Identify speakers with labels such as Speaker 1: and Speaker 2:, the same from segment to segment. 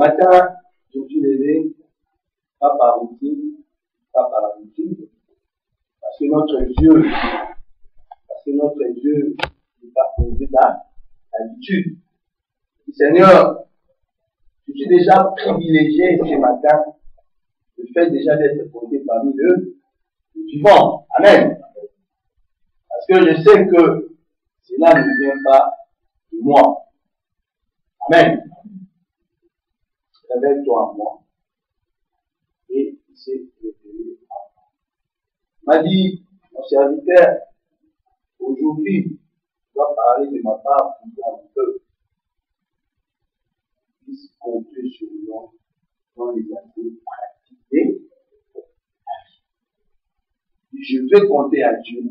Speaker 1: matin, je me suis levé, pas par routine, pas par habitude, parce que notre Dieu n'est pas posé d'habitude. Seigneur, je suis déjà privilégié ce matin, le fait déjà d'être compté parmi le vivant. Amen. Parce que je sais que cela ne vient pas de moi. Amen. Révèle-toi en moi. Et c'est révélé en moi. M'a dit, mon serviteur, aujourd'hui, je dois parler de ma part pour un peu. Puisse compter sur moi dans les aspects pratiqués. Je veux compter à Dieu.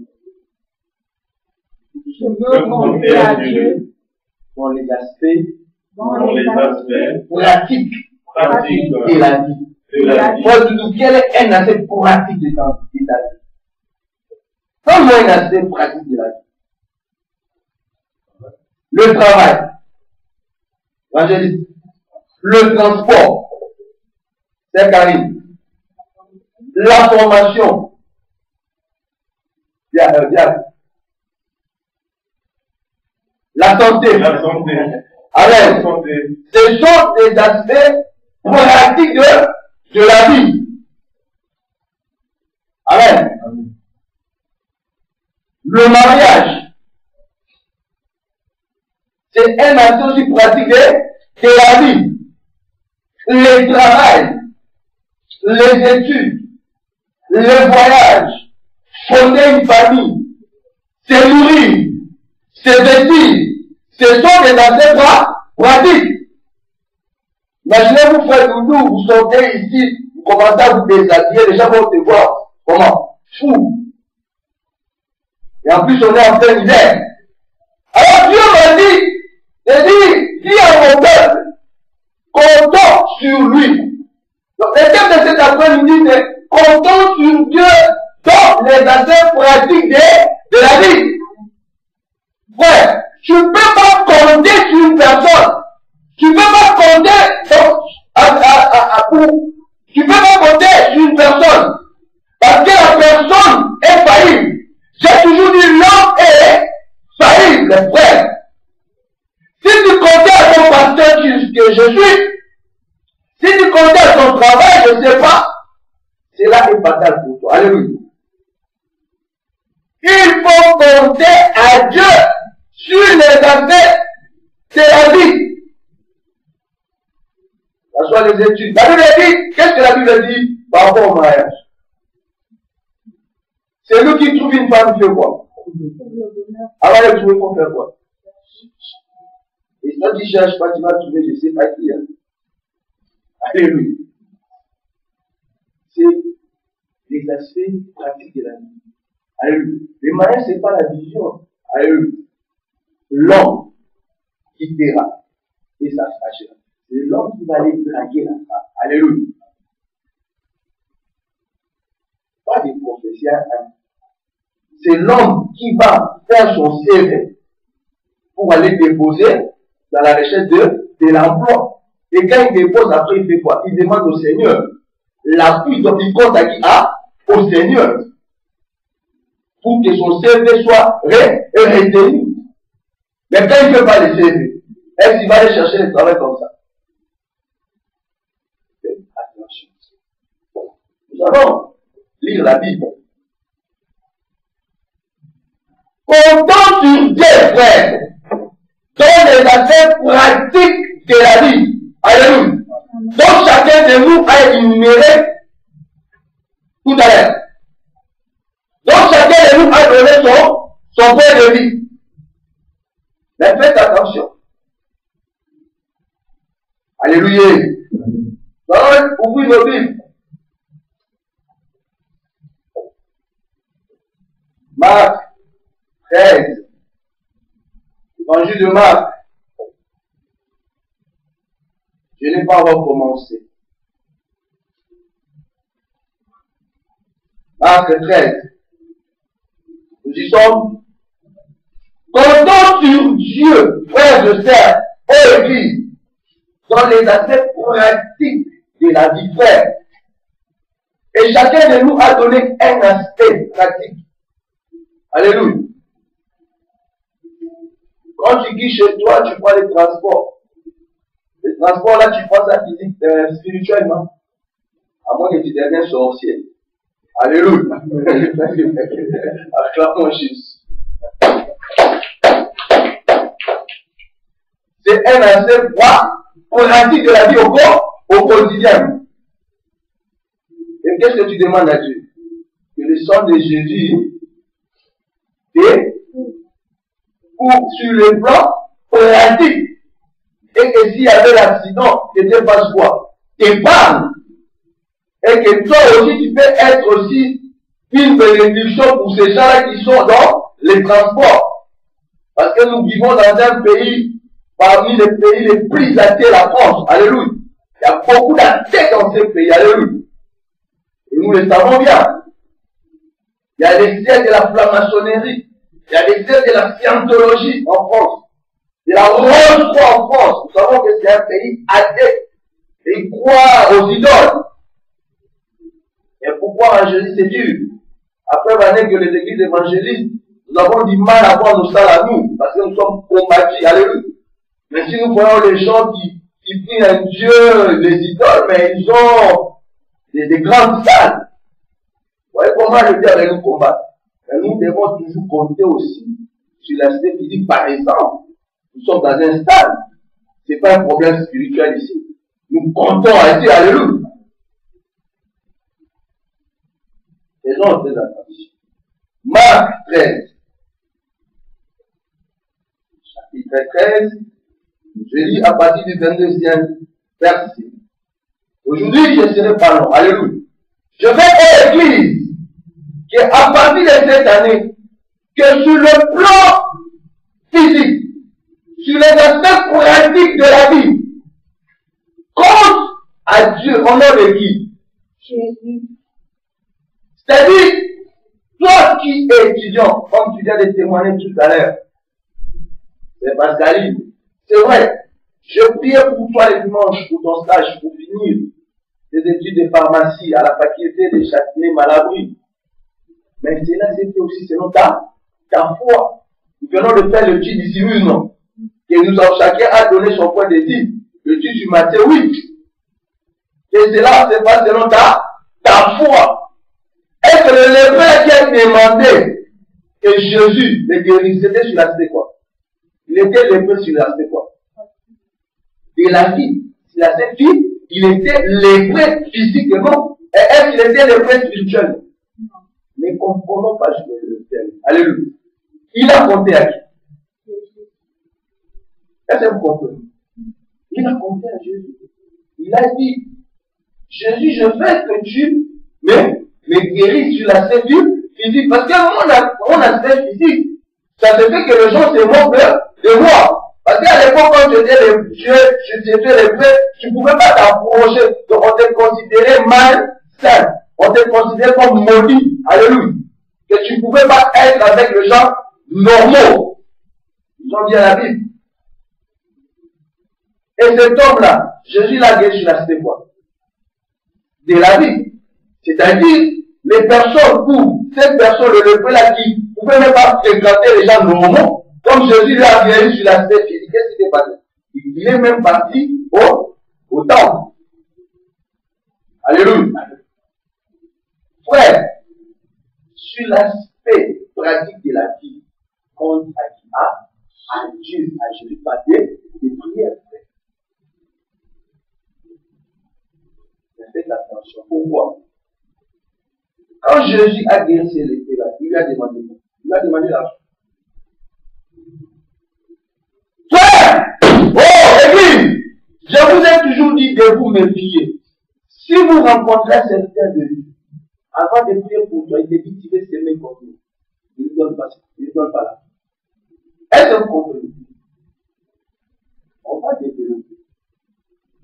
Speaker 2: Je veux compter à Dieu
Speaker 1: dans les aspects
Speaker 2: pratiques
Speaker 1: de la vie. Moi, je dis, quel est un aspect pratique de ta vie? Donne-moi un aspect pratique de la vie. Le travail. Évangéliste. Le transport. C'est Karine. La formation. Bien. La santé. Alors, ce sont des aspects pratiques de la vie. Amen. Le mariage, c'est un aspect aussi pratique de la vie. Le travail, les études, le voyage, fonder une famille, se nourrir, se vêtir, ce sont des aspects pratiques. Imaginez-vous faire doudou, vous sortez ici, vous commencez à vous déshabiller, les gens vont te voir. Comment? Fou. Et en plus, on est en plein hiver. Alors Dieu m'a dit, dis à mon peuple, comptons sur lui. Donc, le thème de cet après-midi, c'est comptons sur Dieu dans les aspects pratiques de la vie. Frère, tu ne peux pas compter sur une personne. Tu ne peux pas compter tu ne peux pas compter sur une personne. Parce que la personne est faillible. J'ai toujours dit l'homme est faillible, frère. Si tu comptais à ton pasteur que je suis, si tu comptais à ton travail, je ne sais pas, cela est fatal pour toi. Alléluia. Il faut compter à Dieu sur les aspects de la vie. Que ce soit les études. La Bible dit, qu'est-ce que la Bible dit par rapport au mariage? C'est lui qui trouve une femme, il fait quoi? Avant de trouver, il faut faire quoi? Et toi, tu cherches pas, tu vas trouver, je ne sais pas qui. Alléluia. C'est les aspects pratiques de la vie. Alléluia. Le mariage, ce n'est pas la vision. Alléluia. L'homme qui paiera et ça fâchera. C'est l'homme qui va aller draguer la femme. Alléluia. Pas des professionnels. C'est l'homme qui va faire son CV pour aller déposer dans la recherche de l'emploi. Et quand il dépose, après il fait quoi? Il demande au Seigneur. L'appui, donc il compte à qui? Au Seigneur. Pour que son CV soit retenu. Mais quand il ne fait pas le CV, est-ce qu'il va aller chercher le travail comme ça? Attention. Nous allons lire la Bible. Comptons sur Dieu, frère, dans les aspects pratiques de la vie. Alléluia. Donc chacun de nous a énuméré tout à l'heure. Donc chacun de nous a donné son point de vue. Mais faites attention. Alléluia. Donc, ouvrez nos Bibles. Marc 13. Évangile de Marc. Je n'ai pas recommencé. Marc 13. Nous y sommes. Comptons sur Dieu, frères et sœurs, ô Église. dans les aspects pratiques de la vie, frère. Et chacun de nous a donné un aspect pratique. Alléluia. Quand tu guiches chez toi, tu prends les transports. Les transports, là, tu prends ça physique, spirituellement. À moins que tu deviennes sorcier. Alléluia. Acclamons Jésus. C'est un aspect pratique de la vie au corps, au quotidien. Et qu'est-ce que tu demandes à Dieu? Que le sang de Jésus est sur le plan pratique. Et que s'il y avait l'accident, que tu fasses quoi? T'épargnes. Et que toi aussi, tu peux être aussi une bénédiction pour ces gens-là qui sont dans les transports. Parce que nous vivons dans un pays, parmi les pays les plus athées, la France. Alléluia. Il y a beaucoup d'athées dans ce pays. Alléluia. Et nous le savons bien. Il y a l'excès de la franc-maçonnerie. Il y a l'excès de la scientologie en France. Il y a la rose-croix en France. Nous savons que c'est un pays athée. Et ils croient aux idoles. Et pourquoi évangéliser, c'est dur. Après l'année que les églises évangélisent, nous avons du mal à voir nos salles à nous, parce que nous sommes combattus. Alléluia. Mais si nous voyons les gens qui prient un Dieu, les idoles, mais ils ont des grandes salles. Vous voyez comment le diable nous combat. Et nous devons toujours compter aussi sur l'aspect physique. Par exemple, nous sommes dans un stade. Ce n'est pas un problème spirituel ici. Nous comptons à Dieu. Alléluia. Faisons très attention. Marc 13. Chapitre 13. Je lis à partir du 22e verset. Aujourd'hui, je serai pas long. Alléluia. Je vais à l'église qu'à partir de cette année, que sur le plan physique, sur les aspects pratiques de la vie, compte à Dieu au nom de qui? Jésus. C'est-à-dire, toi qui es étudiant, comme tu viens de témoigner tout à l'heure, c'est Pascaline, c'est vrai, je priais pour toi les dimanches pour ton stage, pour finir tes études de pharmacie à la faculté de Châtenay-Malabry. Mais cela c'était aussi selon ta foi. Nous venons de faire le titre d'ici, oui, non? Et nous avons chacun a donné son point de vue. Le titre du Matthieu 8. Et cela, c'est pas selon ta foi. Est-ce que le lépreux qui a demandé que Jésus le guérisse, c'était sur l'aspect quoi? Il était lépreux sur l'aspect quoi? De la vie. Sur l'aspect vie, il était lépreux physiquement. Et est-ce qu'il était lépreux spirituellement? Ne comprenons pas le terme. Alléluia. Il a compté à qui? Est-ce que vous comprenez? Il a compté à Jésus. Il a dit, Jésus, je veux que tu me guérisses sur l'aspect physique. Parce que mon aspect physique, ça se fait que les gens se moquent de moi. Parce qu'à l'époque, quand j'étais lépreux, tu ne pouvais pas t'approcher. Donc on te considérait malsain. On te considérait comme maudit. Alléluia. Que tu ne pouvais pas être avec les gens normaux. Ils ont dit à la Bible. Et cet homme-là, Jésus l'a guéri sur l'aspect quoi? De la vie. C'est-à-dire, les personnes pour cette personne, le lépreux là qui ne pouvait même pas fréquenter les gens normaux, comme Jésus l'a guéri sur l'aspect physique, qu'est-ce qui s'est passé? Il est même parti au temple. Alléluia. Frère, sur l'aspect pratique de la vie, compte à Dieu, à Jésus, pas des prières, frère. Faites attention. Pourquoi? Quand Jésus a guéri ces lépreux-là, il lui a demandé quoi? Il lui a demandé l'argent. Frère! Oh, Église! Je vous ai toujours dit de vous méfier. Si vous rencontrez certains de lui, avant de prier pour toi, il te dit tu veux s'aimer comme nous. Il ne donne pas ça. Il ne donne pas là. Est-ce que vous comprenez? On va développer.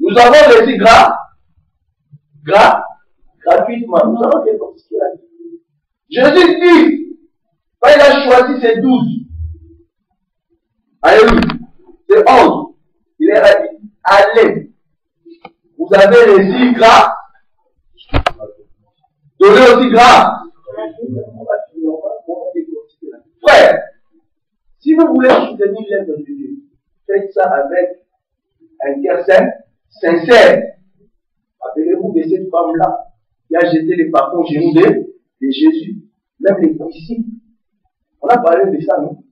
Speaker 1: Nous avons les gratuitement. Nous avons fait comme ce qu'il a dit. Jésus dit, quand il a choisi ses 12, alléluia, c'est 11, il leur a dit, allez avez réussi grâce. Donnez aussi grâce. Frère, si vous voulez soutenir l'œuvre de Dieu, faites ça avec un cœur sincère. Rappelez-vous de cette femme-là qui a jeté les parfums au genou de Jésus, même les disciples. On a parlé de ça, non?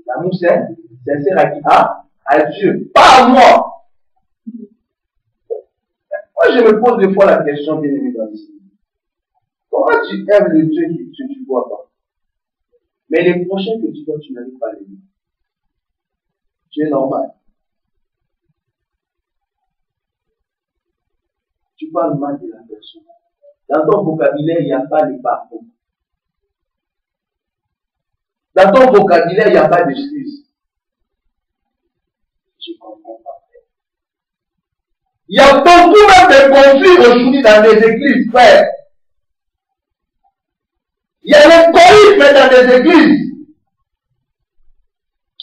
Speaker 1: L'amour sincère à qui? À Dieu, pas à moi. Moi, je me pose des fois la question, bien aimé dans ici. Comment tu aimes le Dieu que tu ne vois pas? Mais les prochains que tu vois, tu n'arrives pas à les voir. Tu es normal. Tu parles mal de la personne. Dans ton vocabulaire, il n'y a pas les pardons. Dans ton vocabulaire, il n'y a pas d'excuses. Je ne comprends pas. Il y a beaucoup même de conflits aujourd'hui dans les églises, frère. Il y a l'égoïsme dans les églises.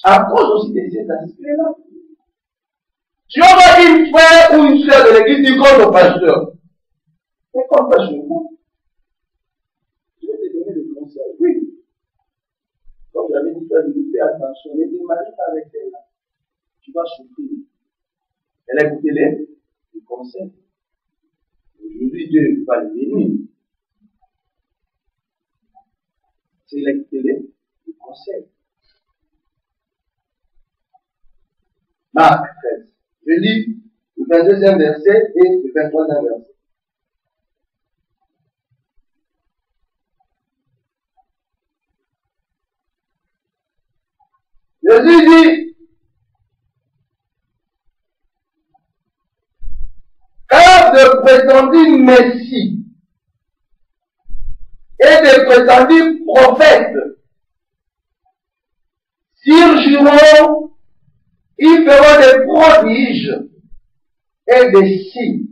Speaker 1: À cause aussi de ces aspects-là. Tu envoies une frère ou une soeur de l'église, tu comptes au pasteur. Mais compte pas chez moi. Je vais te donner des conseils. Oui. Comme j'avais dit, fais attention, ne te marie pas avec elle. Tu vas souffrir. Elle a écouté les conseils. Aujourd'hui, Dieu va le bénir. C'est écouté les conseils. Marc 13. Je lis le 22e verset et le 23e verset. Jésus dit, car de prétendus Messie et de prétendus prophètes surgiront, ils feront des prodiges et des signes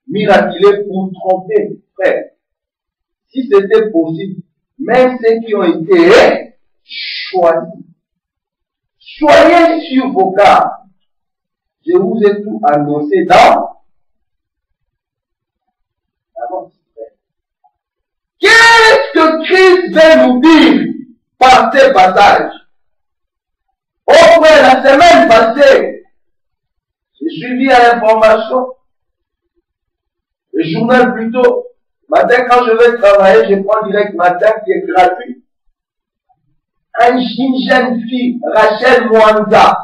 Speaker 1: miraculeux pour tromper, frère. Si c'était possible, même ceux qui ont été choisis, soyez sur vos gardes. Je vous ai tout annoncé dans l'annonce. Qu'est-ce que Christ veut nous dire par ces passages? Oh frère, la semaine passée, j'ai suivi à l'information, le journal plutôt. Matin, quand je vais travailler, je prends direct matin qui est gratuit. Une jeune fille, Rachel Mwanza,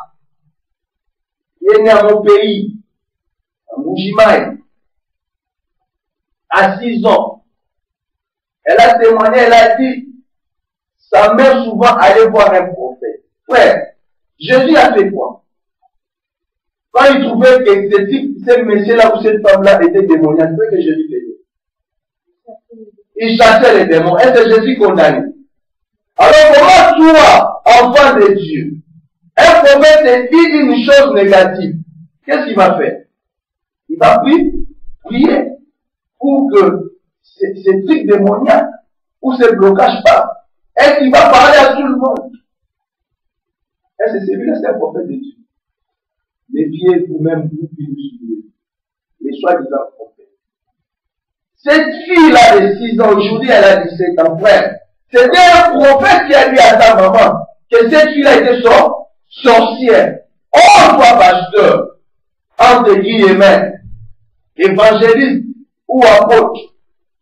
Speaker 1: qui est née à mon pays, à Moujimaï, à 6 ans. Elle a témoigné, elle a dit, sa mère souvent allait voir un prophète. Frère, Jésus a fait quoi? Quand il trouvait que ce monsieur-là ou cette femme-là était démoniaque, c'est que Jésus faisait. Il chassait les démons. Est-ce que Jésus condamné? Alors comment toi, enfant de Dieu, un prophète te dit une chose négative, qu'est-ce qu'il va faire? Il va prier pour que ces trucs démoniaques ou ces blocages partent. Est-ce qu'il va parler à tout le monde? Est-ce que celui-là c'est un prophète de Dieu? Méfiez-vous même vous qui nous suivez, les soi-disant prophètes. Cette fille-là de 6 ans, aujourd'hui elle a 17 ans, frère. C'était un prophète qui a dit à sa maman que cette fille-là était sorcière. Oh, toi, pasteur, entre guillemets, évangéliste ou apôtre,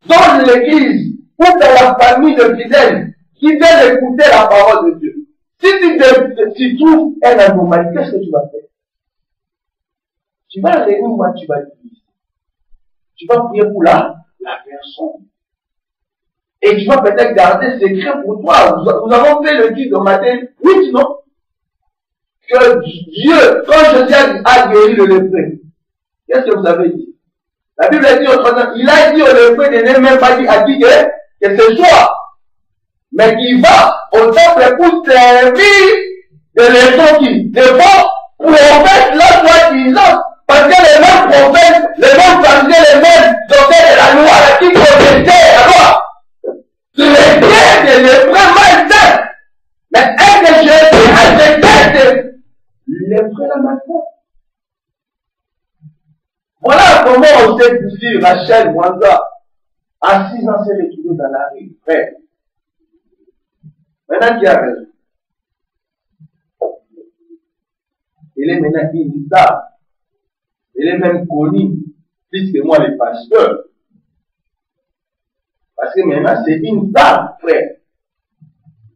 Speaker 1: dans l'église ou dans la famille de fidèles qui viennent écouter la parole de Dieu. Si tu trouves un anomalie, qu'est-ce que tu vas faire? Tu vas aller où, moi, tu vas dire? Tu vas prier pour la personne. Et tu vas peut-être garder secret pour toi. Nous avons fait le titre de Matthieu 8, non? Que Dieu, quand Jésus a guéri le lépreux, qu'est-ce que vous avez dit? La Bible dit autrement, il a dit au lépreux de ne même pas dire à qui que ce soit, mais qu'il va au temple pour servir de lépreux qui devant prophète la soi-disant. Parce que les mêmes prophètes, les mêmes pharisiens, les mêmes docteurs de la loi, qui protestaient la loi, les biens de lépreux malsains. Mais est-ce que Jésus a détesté lépreux là maintenant? Voilà comment cette fille, Rachel Mwanza, à 6 ans, s'est retrouvée dans la rue, frère. Maintenant, qui a raison? Elle est maintenant une star. Elle est même connue, plus que moi, les pasteurs. Parce que maintenant, c'est une star, frère.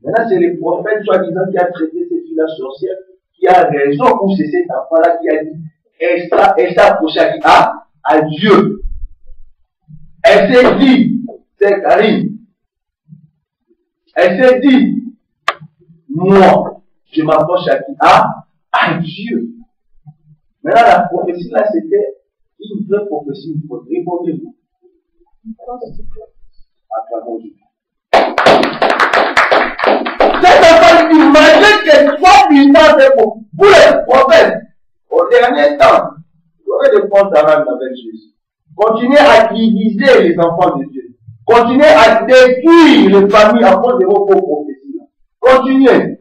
Speaker 1: Maintenant, c'est le prophète, soi-disant, qui a traité cette fille-là sorcière, qui a raison, ou c'est cet enfant-là qui a dit, elle s'est approchée à Dieu. Elle s'est dit, c'est Karim. Elle s'est dit, moi, je m'approche à Dieu. Maintenant, la prophétie là, c'était une vraie prophétie. Il faut répondre-vous. Acclamons Dieu. Cet enfant, imagine que 3 puissances pour les prophètes, au dernier temps, vous aurez des ponts d'Aran avec Jésus. Continuez à diviser les enfants de Dieu. Continuez à détruire les familles à cause de vos prophéties. Continuez.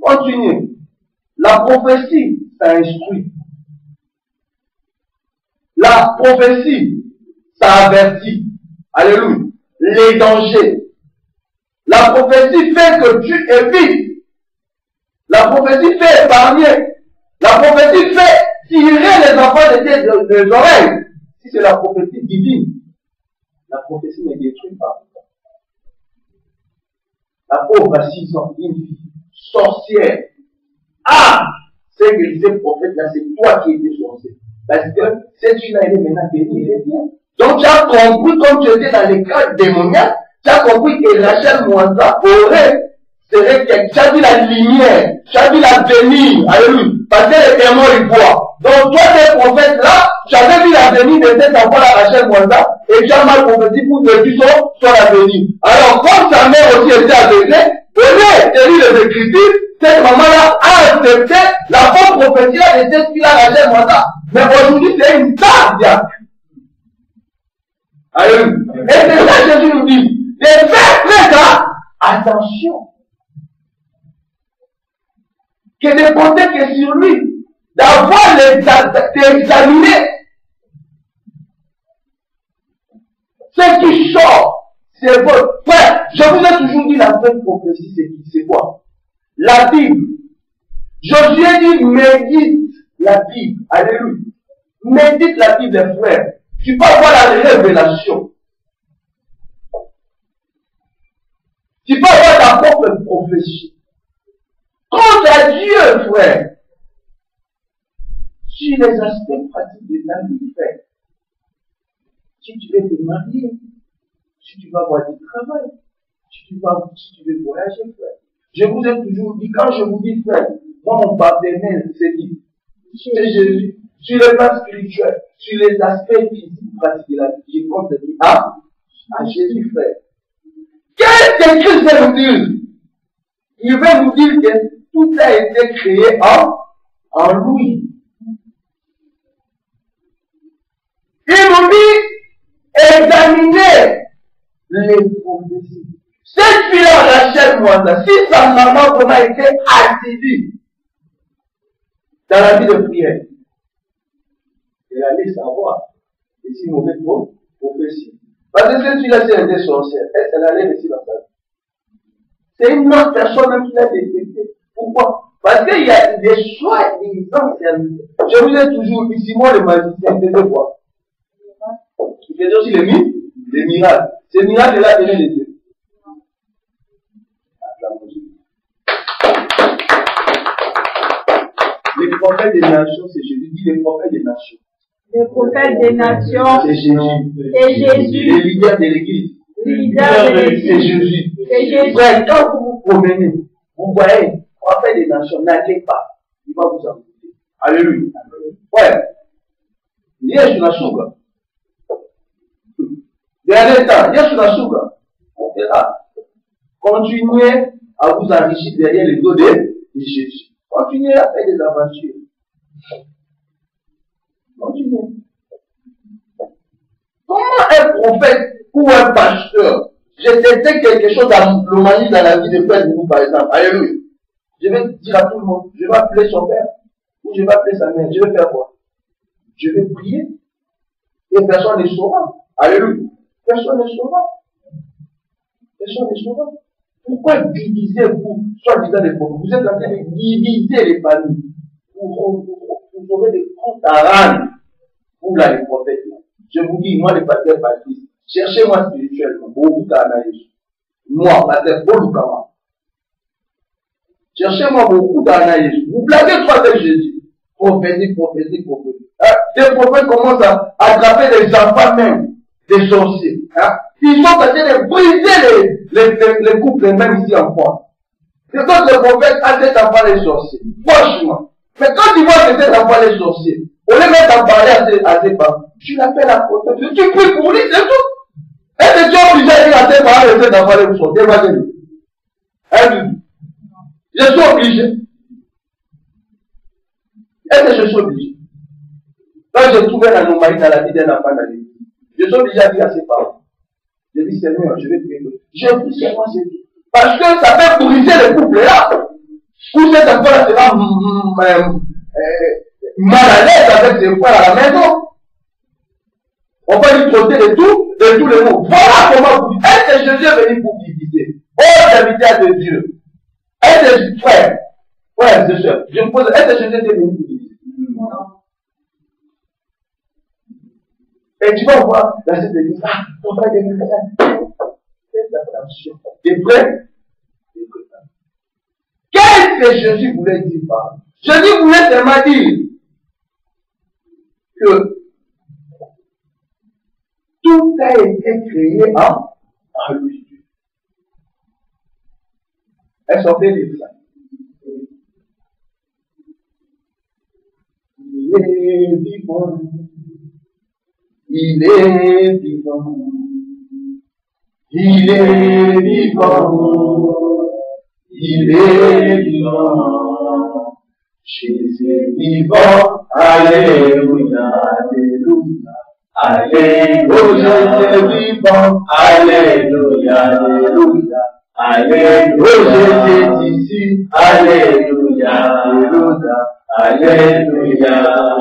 Speaker 1: Continuez. La prophétie, ça instruit. La prophétie, ça avertit. Alléluia. Les dangers. La prophétie fait que tu évites. La prophétie fait épargner. La prophétie fait tirer les enfants des oreilles. Si c'est la prophétie divine, la prophétie ne détruit pas. La pauvre à 6 ans, une fille, sorcière. Ah! C'est que disait prophète là, c'est toi qui étais sorcière. Parce que cette fille-là, elle est maintenant bénie, elle est bien. Donc tu as compris, comme tu étais dans les cas démoniaques, tu as compris que Rachel Mwanza serait que tu as vu la lumière, tu as vu l'avenir, alléluia, parce que les témoins ils voient. Donc toi, tes prophètes là, tu avais vu l'avenir de cet enfant-là, Rachel Mwanza, et tu as mal prophétisé pour que tu sois l'avenir. Alors, comme sa mère aussi était aveuglée, au lieu de lire les Écritures, cette maman-là a accepté la bonne prophétie de cette fille-là, Rachel Mwanza. Mais aujourd'hui, c'est une tare diable. Alléluia. Et c'est ça que Jésus nous dit. Les frères, frères, attention. Que de compter que sur lui, d'avoir d'examiner ce qui sort, c'est votre frère. Je vous ai toujours dit la vraie prophétie, c'est quoi? La Bible. Josué dit, médite la Bible. Alléluia. Médite la Bible, les frères. Tu peux avoir la révélation. Tu peux avoir ta propre prophétie. Quant à Dieu, frère, sur les aspects pratiques de la vie, frère, si tu veux te marier, si tu vas avoir du travail, si tu veux voyager, frère. Je vous ai toujours dit, quand je vous dis, frère, moi, mon partenaire, c'est qui? C'est Jésus. Sur le plan spirituel, sur les aspects physiques pratiques de la vie, je compte dire à Jésus, frère. Qu'est-ce que Christ veut nous dire? Il veut nous dire que tout a été créé en lui. Il nous dit, examinez les prophéties. Cette fille-là, Rachel Mwanza, si sa maman a été assidue dans la vie de prière, elle allait savoir. Et si mauvais prophétie. Parce que cette fille-là, si elle était sorcière, elle allait rester dans sa vie. C'est une autre personne même qui l'a détecté. Pourquoi? Parce qu'il y a des soi-disant serviteurs. Je vous ai toujours dit, Simon le magicien, il faisait quoi? Il faisait aussi les miracles. Ces miracles-là venaient de Dieu. Les prophètes des nations, c'est Jésus. Dit les prophètes des nations.
Speaker 2: Les prophètes des nations,
Speaker 1: c'est Jésus.
Speaker 2: C'est Jésus.
Speaker 1: Les leaders de l'église.
Speaker 2: C'est
Speaker 1: Jésus.
Speaker 2: C'est Jésus.
Speaker 1: Frère, quand vous vous promenez, vous voyez, prophète des nations, n'allez pas. Il va vous en écouter. Alléluia. Ouais. Yesu nashuka. Dernier temps, Yesu nashuka. On verra. Continuez à vous enrichir derrière les dos de Jésus. Continuez à faire des aventures. Continuez. Comment un prophète ou un pasteur, je détecte quelque chose d'anomalique dans la vie de Père de vous, par exemple. Alléluia. Je vais dire à tout le monde, je vais appeler son père, ou je vais appeler sa mère, je vais faire quoi? je vais prier. Et personne ne saura. Alléluia. Personne ne saura. Personne ne saura. Pourquoi divisez-vous, soi-disant les pauvres? Vous êtes en train de diviser les familles. Vous aurez des comptes à rendre. Vous, là, les prophètes. Je vous dis, moi, les pasteurs baptistes, cherchez-moi spirituellement. Moi, pasteur Bolukama. Cherchez-moi beaucoup d'anaïs. Vous blaguez trop avec Jésus. Prophétie. Les prophètes commencent à attraper des enfants même, des sorciers. Ils sont en train de briser les couples même ici en France. C'est quand les prophètes ont cet enfant les sorciers. Franchement. Mais quand ils voient que cet enfant les sorciers, au lieu de parler à ses parents, tu l'appelles à côté. Tu pries pour lui, c'est tout. Est-ce que tu es obligé de dire à tes parents de cet enfant les sorciers? Je suis obligé. Est-ce que je suis obligé? Quand j'ai trouvé l'anomalie dans la vie d'un enfant dans l'église, je suis obligé à dire à ses parents. Je dis, Seigneur, je vais prier. Je prie seulement, c'est tout. Parce que ça fait briser les couples là. Où cet enfant-là sera mal à l'aise avec ses frères à la maison. On va lui traiter de tous les mots. Voilà comment vous dites. Est-ce que Jésus est venu pour diviser? Oh, serviteur de Dieu. Est-ce que, frère, c'est sûr. Je me pose, est-ce que Jésus est venu pour diviser? Non. Et tu vas voir dans cette église, on va gagner ça. Faites attention. T'es prêt? Qu'est-ce que Jésus voulait dire par? Jésus voulait seulement dire que tout a été créé en lui. Est-ce qu'on peut dire ça? Il est vivant. Il est vivant. Il est vivant. Il est vivant. Jésus est vivant. Alléluia. Alléluia. Alléluia. Jésus est vivant. Alléluia. Alléluia. Alléluia. Jésus est ici. Alléluia. Alléluia. Alléluia.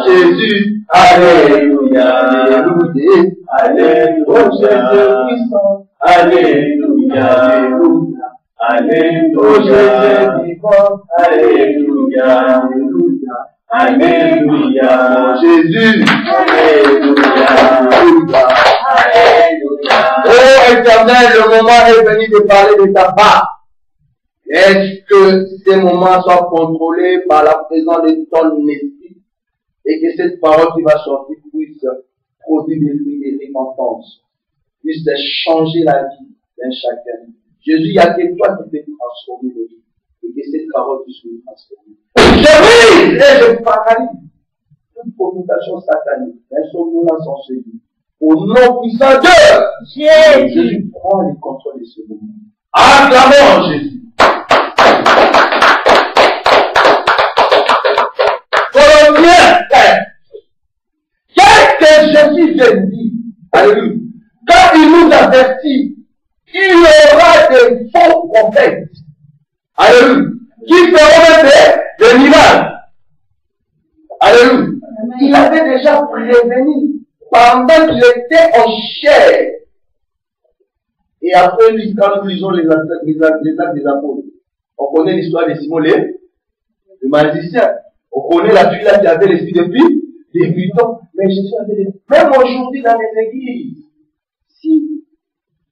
Speaker 1: Jésus. Alléluia. Alléluia. Alléluia. Jésus puissant. Alléluia. Alléluia. Alléluia. Jésus vivant. Alléluia. Alléluia. Alléluia. Jésus. Alléluia. Alléluia. Oh Éternel, le moment est venu de parler de ta part. Est-ce que ces moments soient contrôlés par la présence de ton esprit et que cette parole qui va sortir puisse produire des fruits et récompenses, puisse changer la vie d'un chacun. Jésus, il y a que toi qui peux transformer le vie et que cette parole puisse nous transformer. Je brise et je paralyse toute communication satanique, insomniaque sans celui. Au nom puissant de Jésus, prend le contrôle de ce moment. Acclamons Jésus. Colombien, qu'est-ce que Jésus vient dire? Alléluia. Quand il nous avertit, il y aura des faux prophètes. Alléluia. Qui feront des miracles. Alléluia. Il avait déjà prévenu pendant qu'il était en chair. Et après, quand nous lisons les actes des apôtres, on connaît l'histoire de Simon le magicien. On connaît la fille là qui avait l'esprit depuis 8 ans. Mais Jésus avait dit, même aujourd'hui dans les églises, si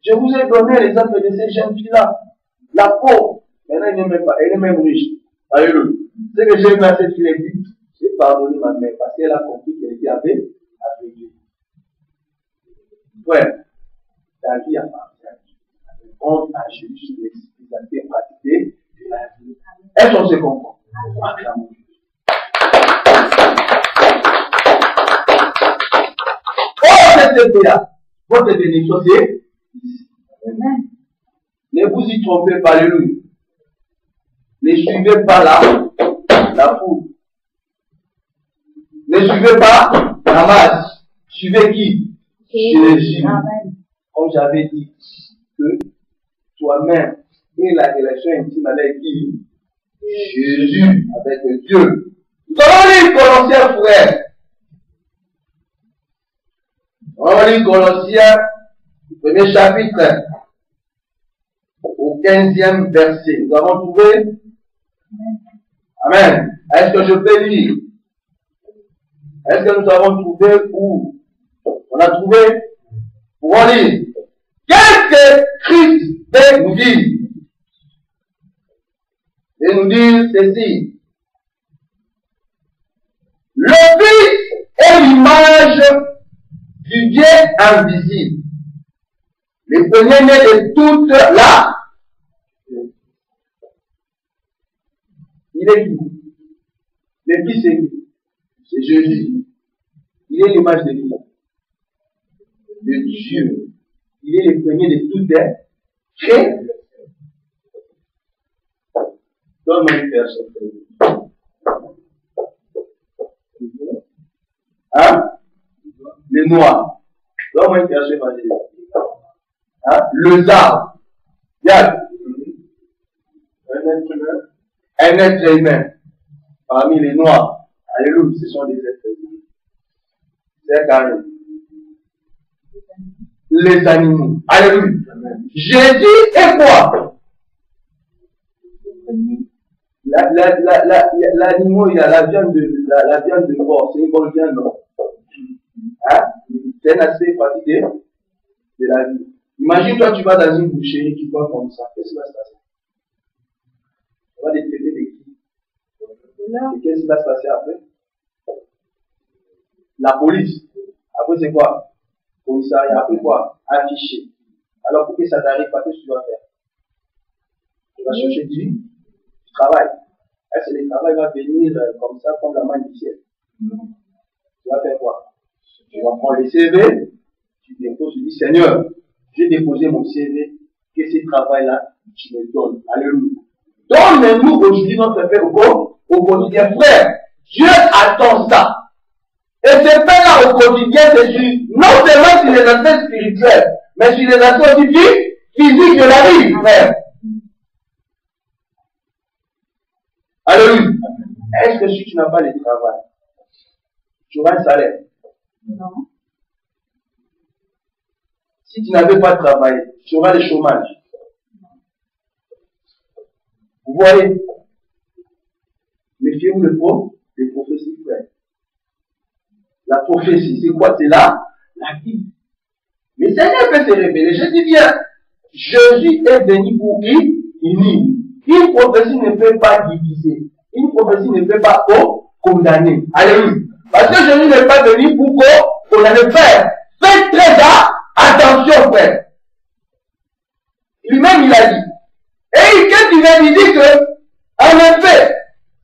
Speaker 1: je vous ai donné l'exemple de ces jeunes filles-là, la pauvre, elle n'est même pas, elle est même riche. Alléluia. Ce que j'ai vu à cette fille, dit, j'ai pardonné ma mère parce qu'elle a compris qu'elle était avec Dieu. Ouais, la vie appartient à Dieu. On a Jésus les aspects pratiqués de la vie. Est-ce qu'on se comprend? Acclamons. Oh, cette là, votre bénédiction, c'est Amen. Ne vous y trompez pas, alléluia. Ne suivez pas la foule. Ne suivez pas la masse. Suivez qui? Jésus. Comme j'avais dit, que toi-même et la relation intime avec qui? Jésus, avec Dieu. Nous allons lire Colossiens, frère. On lit Colossiens, premier chapitre, au 15e verset. Nous avons trouvé? Amen. Est-ce que je peux lire? Est-ce que nous avons trouvé où? On a trouvé? Pour lire. Qu'est-ce que Christ veut nous dire? Et nous dire ceci. Le Fils est l'image du Dieu invisible. Le premier-né de toute la. Il est qui? Le Fils est qui? C'est Jésus. Il est l'image de qui? De Dieu. Il est le premier de tout être créé. Donne-moi une personne. Hein? Les noirs. Donne-moi une personne évangéliste. Hein? Le arbre. Regarde. Un être humain. Parmi les noirs. Alléluia, ce sont des êtres humains. C'est carré. Les animaux. Alléluia. Jésus est quoi? L'animal, il a la viande de porc. C'est une bonne viande, non? Hein? C'est un aspect pratique de la vie. Imagine, toi, tu vas dans une boucherie qui voit comme ça. Qu'est-ce qui va se passer? On va les traiter de qui? Et qu'est-ce qui va se passer après? La police. Après, c'est quoi? Commissariat. Après quoi? Affiché. Alors, pour que ça t'arrive pas, qu'est-ce que tu vas faire? Tu vas chercher du travail. Est-ce que le travail va venir comme ça, comme la main du ciel? Tu vas faire quoi? Tu vas prendre les CV, tu déposes, tu dis, Seigneur, j'ai déposé mon CV, que ce travail-là, tu me donnes. Alléluia. Donne-nous aujourd'hui notre paix au quotidien. Frère, Dieu attend ça. Et ce paix-là au quotidien, c'est non seulement sur les aspects spirituels, mais sur les aspects aussi physiques de la vie, frère. Alléluia. Est-ce que si tu n'as pas de travail, tu auras un salaire?
Speaker 2: Non.
Speaker 1: Si tu n'avais pas de travail, tu auras le chômage. Vous voyez? Méfiez-vous des prophéties, frère. La prophétie, c'est quoi? C'est là, la Bible. Mais le Seigneur peut se révéler. Je dis bien, Jésus est venu pour unir. Une prophétie ne peut pas diviser. Une prophétie ne peut pas condamner. Alléluia. Parce que Jésus n'est pas venu pour condamner. Frère, faites très attention, frère. Lui-même, il a dit. Et quand il vient, il dit que, en effet,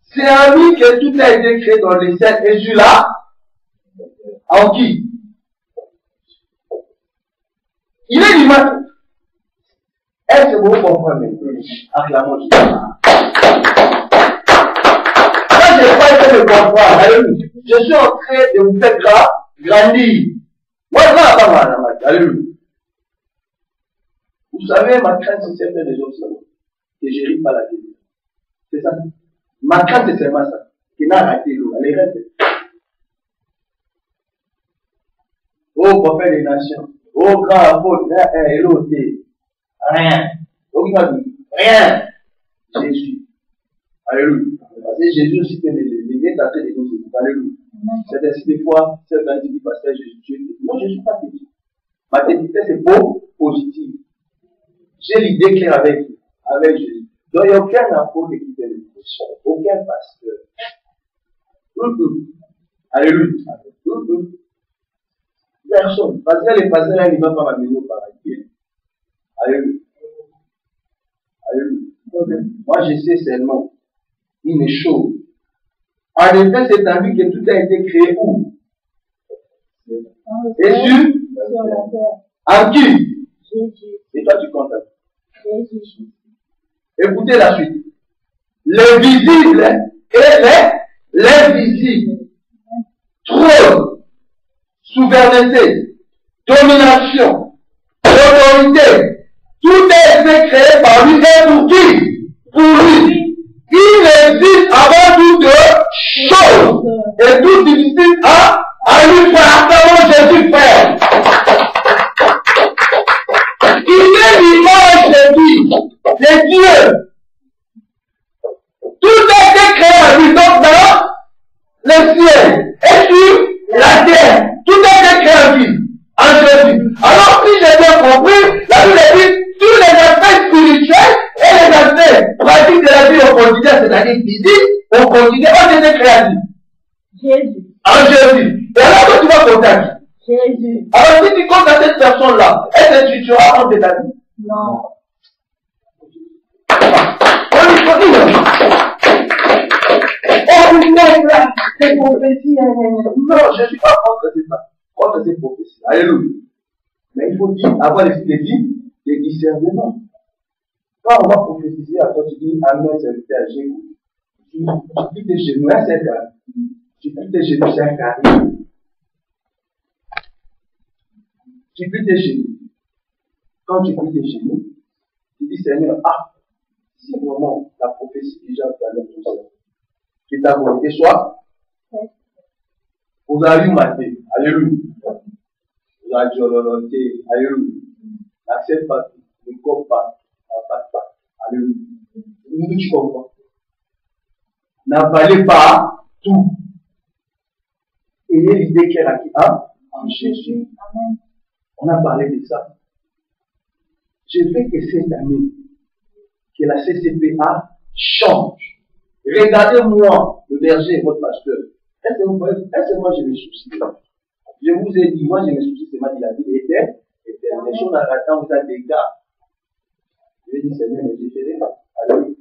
Speaker 1: c'est en lui que tout a été créé dans les ciels. Et celui-là, en qui? Il est l'image. Est-ce que vous comprenez? Acclamons Dieu. Moi, je n'ai pas été de comprendre. Alléluia. Je suis en train de vous faire grandir. Moi, je vais pas mal. Alléluia. Vous savez, ma crainte, c'est certains des autres seulement. Que je n'arrive pas la vie. C'est ça. Ma crainte, c'est seulement ça. Qu'il n'a raté l'eau. Elle est restée. Oh, prophète des nations. Oh, grand apôtre. Rien. Rien. Jésus. Alléluia. Parce que Jésus aussi peut m'aider à traiter des choses. Alléluia. C'est ainsi des fois, c'est quand il dit, pasteur, Jésus. Non, je ne suis pas petit. Ma technicité, c'est positive. J'ai l'idée claire avec Jésus. Donc, il n'y a aucun apôtre qui peut le dire. Aucun pasteur. Alléluia. Personne. Parce que les pasteurs, là, ils ne vont pas m'amener au paradis. Alléluia. Alléluia. Moi, je sais seulement une chose. En effet, c'est en lui que tout a été créé où? Et sur la terre. En qui? Jésus. Et toi, tu comptes. Jésus. Écoutez la suite. Les visibles et l'invisible. Trône, souveraineté, domination, autorité. Tout a été créé par lui et pour qui? Pour lui. Il existe avant toutes choses. Et tout difficile à lui faire. Jésus, frère. de Dieu. Tout a été créé à lui, donc dans le ciel et sur la terre. Tout a été créé à lui, en Jésus. Alors, si j'ai bien compris, la Bible dit tous les aspects spirituels et les aspects pratiques de la vie au quotidien, c'est-à-dire physique, au quotidien, ont été créés à lui.
Speaker 2: Jésus.
Speaker 1: En Jésus. Et alors que tu vas compter à qui?
Speaker 2: Jésus.
Speaker 1: Alors si tu comptes à cette personne-là, est-ce que tu auras compte de ta vie?
Speaker 2: Non.
Speaker 1: On lui faut dire. Oh, vous êtes là, c'est prophétie. Non, je ne suis pas contre ces prophéties. Alléluia. Mais il faut dire, avoir des discernements. Quand on va prophétiser, à toi tu dis, Amen, serviteur, j'écoute. Tu plies tes genoux, c'est un carré. Tu plies tes genoux, c'est un carré. Tu plies tes genoux. Quand tu plies tes genoux, tu dis, Seigneur, si vraiment la prophétie que j'ai dans tout ça, que ta volonté soit, vous avez eu maté, alléluia. Vous avez dit, volonté, alléluia. N'accepte pas tout, ne coupe pas, n'abatte pas, alléluia. Tu comprends? N'avalez pas tout. Ayez l'idée qu'elle a qui a en Jésus.
Speaker 2: Amen.
Speaker 1: On a parlé de ça. Je veux que cette année, que la CCPA change. Regardez-moi, le berger, votre pasteur. Est-ce que moi je me soucie? Je vous ai dit, moi je me soucie, c'est ma dit la vie était. Les choses en ratant, vous avez des gars. Je vais dire, Seigneur, mais j'ai fait ça. Allez.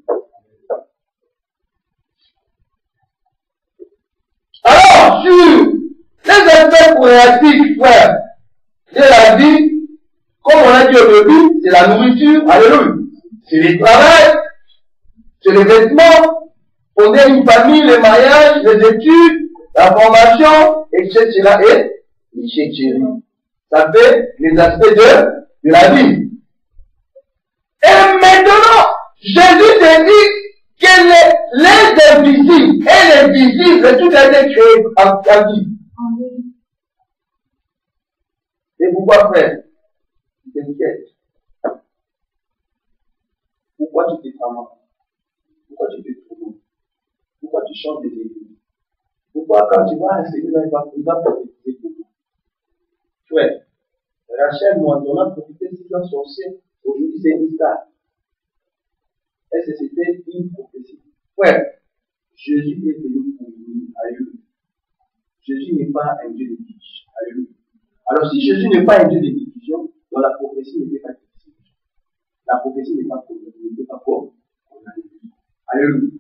Speaker 1: Alors, sur les aspects pratiques, frère, de la vie, comme on a dit au début, c'est la nourriture, alléluia. C'est le travail, c'est les vêtements, fonder une famille, les mariages, les études, la formation, etc. etc. Ça fait les aspects de la vie. Et maintenant, Jésus te dit que les invisibles et les visibles, tout a été créé en ta vie. Et pourquoi, frère? Tu t'inquiètes. Pourquoi tu te trembles? Pourquoi tu te trouves? Pourquoi tu chantes des églises? Pourquoi quand tu vas enseigner, il va prophétiser pour toi? Frère, Rachel, moi, on a profité de la sorcière. Aujourd'hui, c'est une star. Est-ce que c'était une prophétie? Frère, Jésus est venu pour nous. Alléluia. Jésus n'est pas un Dieu de division. Alléluia. Alors, si Jésus n'est pas un Dieu de division, dans la prophétie ne peut pas être division. La prophétie n'est pas pour ne peut pas pour. Alléluia.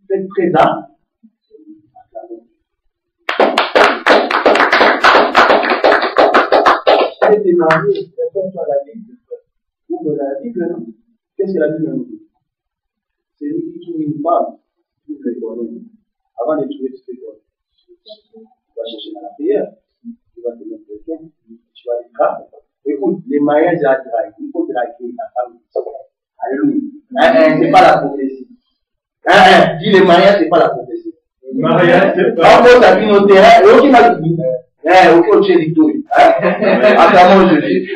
Speaker 1: Faites présent. Si tu es marié, réfère-toi à la Bible. Ouvre la Bible, non? Qu'est-ce que la Bible nous dit? C'est lui qui trouve une femme, qui trouve les bonhommes. Avant de trouver ce que tu vas chercher dans la prière. Tu vas te mettre quelqu'un, tu vas les cramer. Écoute, les mariages à draguer, il faut draguer la femme. Alléluia. C'est pas la prophétie. Dis les mariages, c'est pas la prophétie.
Speaker 3: Le mariage, c'est pas.
Speaker 1: On pose la vie au terrain, et aucun m'a dit. Aucun chez Victory. Attends, je dis.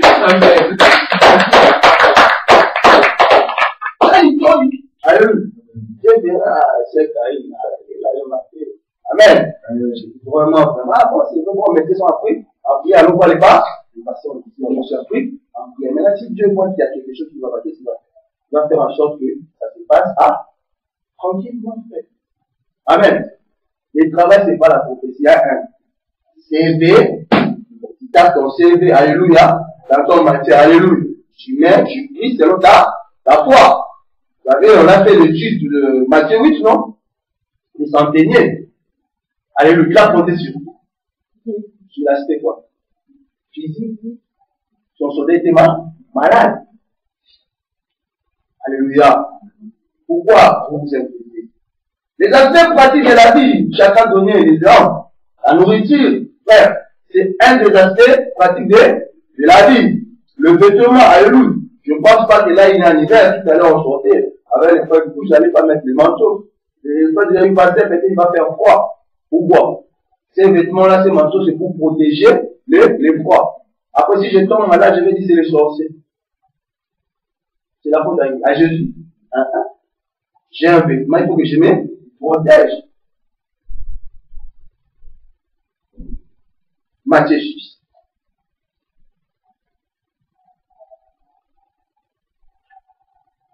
Speaker 1: Alléluia. Dieu verra ce qu'il a marqué. Amen. Vraiment, vraiment. Ah bon, c'est bon, mettez son appui. Après, allons pas les pas. Nous passons ici, on s'est appris. Maintenant, si Dieu voit qu'il y a quelque chose qui va passer, il va faire en sorte que ça se passe tranquillement. Amen. Le travail, c'est pas la prophétie. CV, tu tapes ton CV, alléluia, dans ton matière, alléluia. Tu mets, tu pries selon ta foi. Vous savez, on a fait l'étude de Matthieu 8, non? Les centeniers. Alléluia, il a compté sur l'aspect quoi? Physique. Son soldat était malade. Alléluia. Pourquoi vous vous inquiétez? Les aspects pratiques de la vie, chacun donné les exemples. La nourriture, frère, c'est un des aspects pratiques de la vie. Le vêtement, alléluia. Je ne pense pas que là, il y a un hiver, tout à l'heure, on sortait. Avec les feuilles de couche, j'allais pas mettre le manteau. Les feuilles de la passer, peut-être il va faire froid. Pourquoi? Ces vêtements-là, ces manteaux, c'est pour protéger les froids. Après, si je tombe malade, je vais dire c'est les sorciers. C'est la faute à Jésus. J'ai un vêtement, il faut que je me protège. Matthieu 6.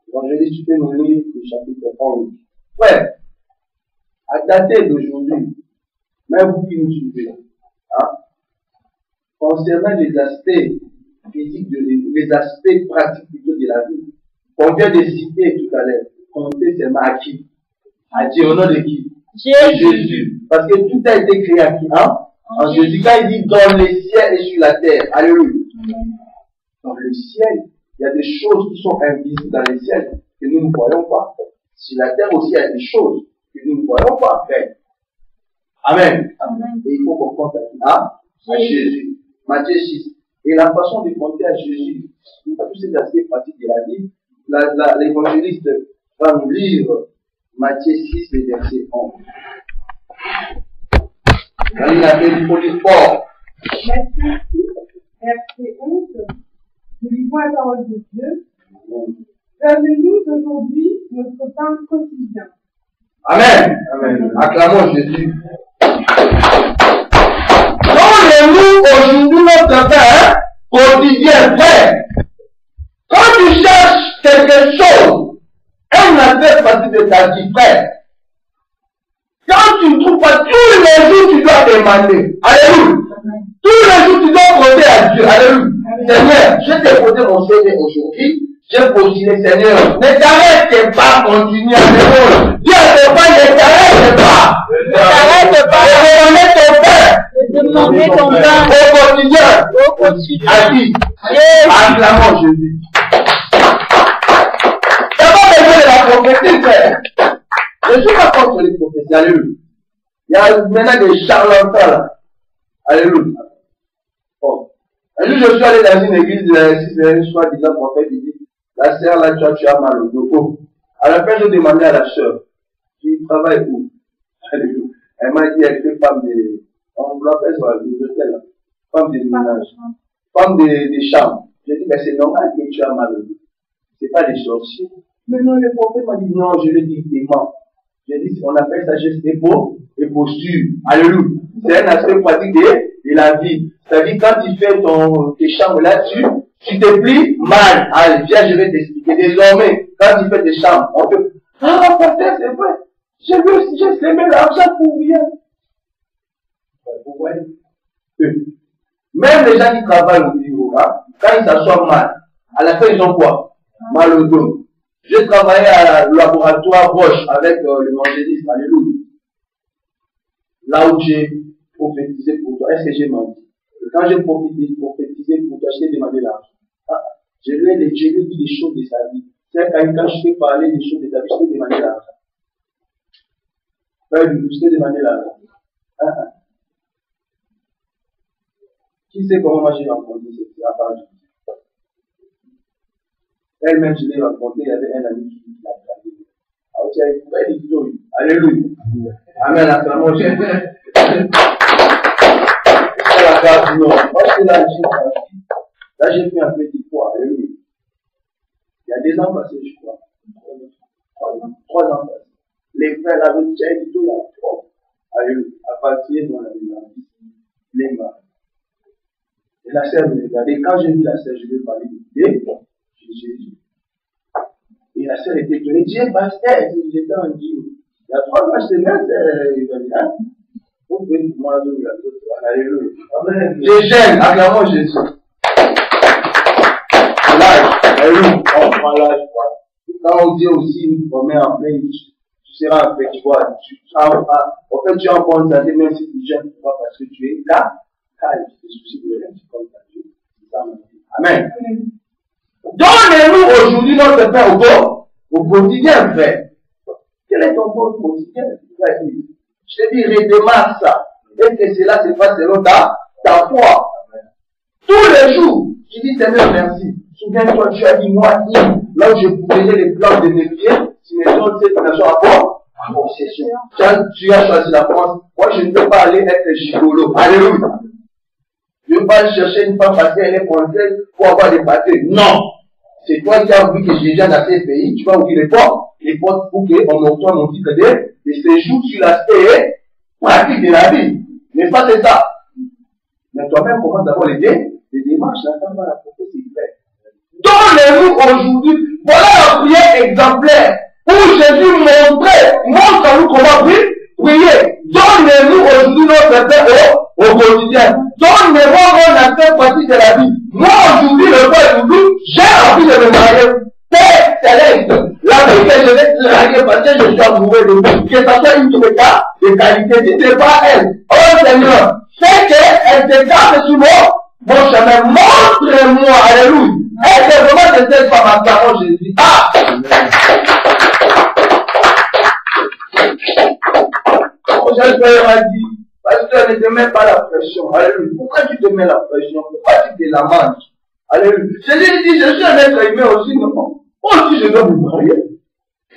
Speaker 1: Évangéliste, tu peux nous lire le chapitre 11. Ouais. À dater d'aujourd'hui, même vous qui nous suivez, concernant les aspects physiques, les aspects pratiques plutôt de la vie, on vient de citer tout à l'heure, compter c'est à qui? À Dieu, au nom de qui? Jésus. Parce que tout a été créé à qui? En Jésus. Quand il dit dans les ciels et sur la terre, alléluia. Dans le ciel, il y a des choses qui sont invisibles dans les ciels que nous ne voyons pas. Sur la terre aussi, il y a des choses que nous ne voyons pas. Amen. Amen. Et il faut qu'on compte à Jésus. Matthieu 6. Et la façon de compter à Jésus, tous ces aspects pratiques de la vie, l'évangéliste va nous lire Matthieu 6, le verset 11. Il a fait du police fort.
Speaker 2: Matthieu 6, verset 11. Nous lisons la parole de Dieu. Donne-nous aujourd'hui notre pain quotidien.
Speaker 1: Amen. Amen. Acclamons Jésus. Donne-nous aujourd'hui notre pain quotidien, frère. Quand tu cherches quelque chose, un aspect partie de ta vie, frère, quand tu ne trouves pas, tous les jours tu dois demander. Alléluia. Tous les jours tu dois poser à Dieu. Alléluia. Seigneur, je t'ai posé mon CV aujourd'hui. J'ai postulé, Seigneur. Ne t'arrête pas, continue à répondre. Dis à tes frères, ne t'arrête pas. Ne t'arrête pas. Demandez ton Père.
Speaker 2: Demandez ton pain
Speaker 1: Au quotidien.
Speaker 2: au quotidien.
Speaker 1: À qui? Acclamons Jésus. T'as pas besoin de la prophétie, frère. Je ne suis pas contre les prophéties. Alléluia. Il y a maintenant des charlatans là. Alléluia. Bon. Un jour, je suis allé dans une église, soi-disant prophète, il dit, la sœur là, tu as mal au dos. Oh. À la fin, je demandais à la sœur, tu travailles où? Alléluia. Elle m'a dit, elle fait femme de, on l'appelle sur l'hôtel là. Femme de ménage. Femme de chambre. Je dis, mais c'est normal que tu as mal au dos. C'est pas des sorciers. Mais non, le prophète m'a dit, non, je lui dis, dément. Je dis, on appelle ça geste épaule et posture. Alléluia. C'est un aspect pratique de la vie. C'est-à-dire, quand tu fais tes chambres là-dessus, tu te plies mal. Allez, viens, je vais t'expliquer. Désormais, quand tu fais tes chambres, on peut, pasteur, c'est vrai. J'ai semé l'argent pour rien. Vous voyez? Même les gens qui travaillent au bureau, quand ils s'assoient mal, à la fin, ils ont quoi? Mal au dos. J'ai travaillé à laboratoire Roche avec l'évangéliste, alléluia. Là où j'ai prophétisé pour toi, est-ce que j'ai menti? Quand j'ai prophétisé pour toi, je t'ai demandé l'argent. Je lui ai dit des choses de sa vie. C'est quand je t'ai parlé des choses de ta vie, je t'ai demandé l'argent. Je t'ai demandé l'argent. Qui sait comment moi j'ai rencontré cette affaire? Elle-même, je l'ai rencontré, il y avait un ami qui l'a travaillé. Alors, tu as écouté une histoire. Alléluia. Amen, acclamons Jésus. C'est la grâce du Nord. Moi, je suis là, j'ai fait un petit poids. Alléluia. Il y a 2 ans passés, je crois. 3 ans passés. Les frères avaient dit, tiens, il y a 3. Alléluia. À partir de la vie, les mains. Et la sœur me regardait. Quand j'ai vu la sœur, je lui ai parlé de Jésus. Et la sœur était étonnée. Dieu, pasteur, j'étais en Dieu. Il y a 3 mois, c'est même, il va dire, vous pouvez me demander la chose. Alléluia. Amen. Je gêne, acclamons Jésus. L'âge, alléluia. On prend l'âge, quand on dit aussi, on met en plein, tu seras en fait, tu vois, en fait, tu es en bonne santé, même si tu gênes, parce que tu es là, car il te soucie de rien, tu comptes à Dieu. C'est ça, amen. Donnez-nous aujourd'hui notre pain au quotidien, frère. Quel est ton pain quotidien? Je te dis, redémarre ça. Et que cela se passe selon ta foi. Tous les jours, tu dis, Seigneur, merci. Souviens-toi, tu as dit, moi, là où je faisais les plans de mes pieds, si mes autres, cette nation à quoi? En possession. Quand tu as choisi la France, moi, je ne peux pas aller être gigolo. Je ne peux pas chercher une femme parce qu'elle est française pour avoir des papiers. Non. C'est toi qui as vu que Jésus dans ces pays, tu vas ouvrir les portes pour qu'on obtienne mon titre de séjour sur l'aspect pratique de la vie. Mais pas c'est ça. Mais toi-même commence d'abord les démarches, là, ça va la prophétie faite. Donnez-nous aujourd'hui, voilà la prière exemplaire où Jésus montrait, montre-nous comment prier. Donnez-nous aujourd'hui notre paix au quotidien. Donnez-moi mon aspect pratique de la vie. Moi aujourd'hui, le Père aujourd'hui, j'ai envie de me marier. Père céleste, la vie que je vais draguer parce que je suis amoureux de vous, que ça soit une cas de qualité, ce n'est pas elle. Oh Seigneur, fais qu'elle se garde sur mon chemin. Montre-moi, alléluia. Est-ce que vraiment je sais pas ma parole, Jésus? Ah! Mon cher Père m'a dit, pasteur, ne te mets pas la pression. Alléluia. Pourquoi tu te mets la pression? Pourquoi tu te la manges? Alléluia. Jésus dit, je suis un être humain aussi, non? Moi aussi, je dois me marier.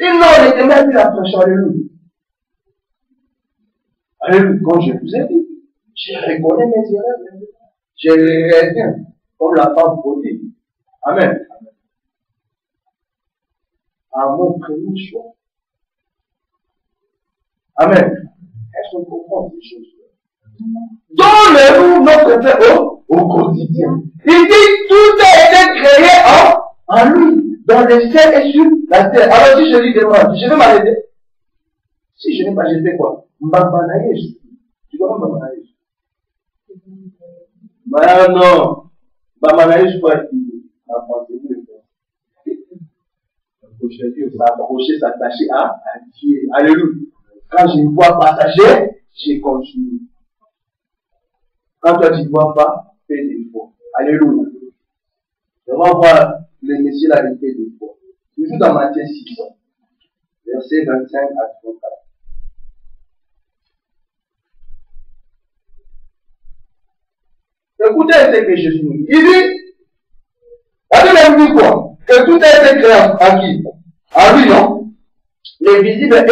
Speaker 1: Et non, ne te mets plus la pression. Alléluia. Alléluia. Quand je vous ai dit, je reconnais mes erreurs. Je les reviens comme la femme prodigue. Amen. À mon premier choix. Amen. Est-ce qu'on comprend ces choses? Donnez-nous notre paix au quotidien. Il dit tout a été créé en lui, dans les ciels et sur la terre. Alors si je lui demande, je vais m'arrêter. Si je n'ai pas, je fais quoi? Mbambanaïs. Tu vois Mbambanaïs? Ben non. Mbambanaïs, quoi? S'approcher, s'attacher à Dieu. Alléluia. Quand je ne vois pas passager, je continue. Quand toi tu ne vois pas, fais des efforts. Alléluia. On va voir le Messie là, il fait des efforts. Toujours dans Matthieu 6, verset 25 à 34. Écoutez ce que Jésus nous dit. Il dit, la Bible dit quoi? Que tout a été créé à qui? À lui, non? Les visibles et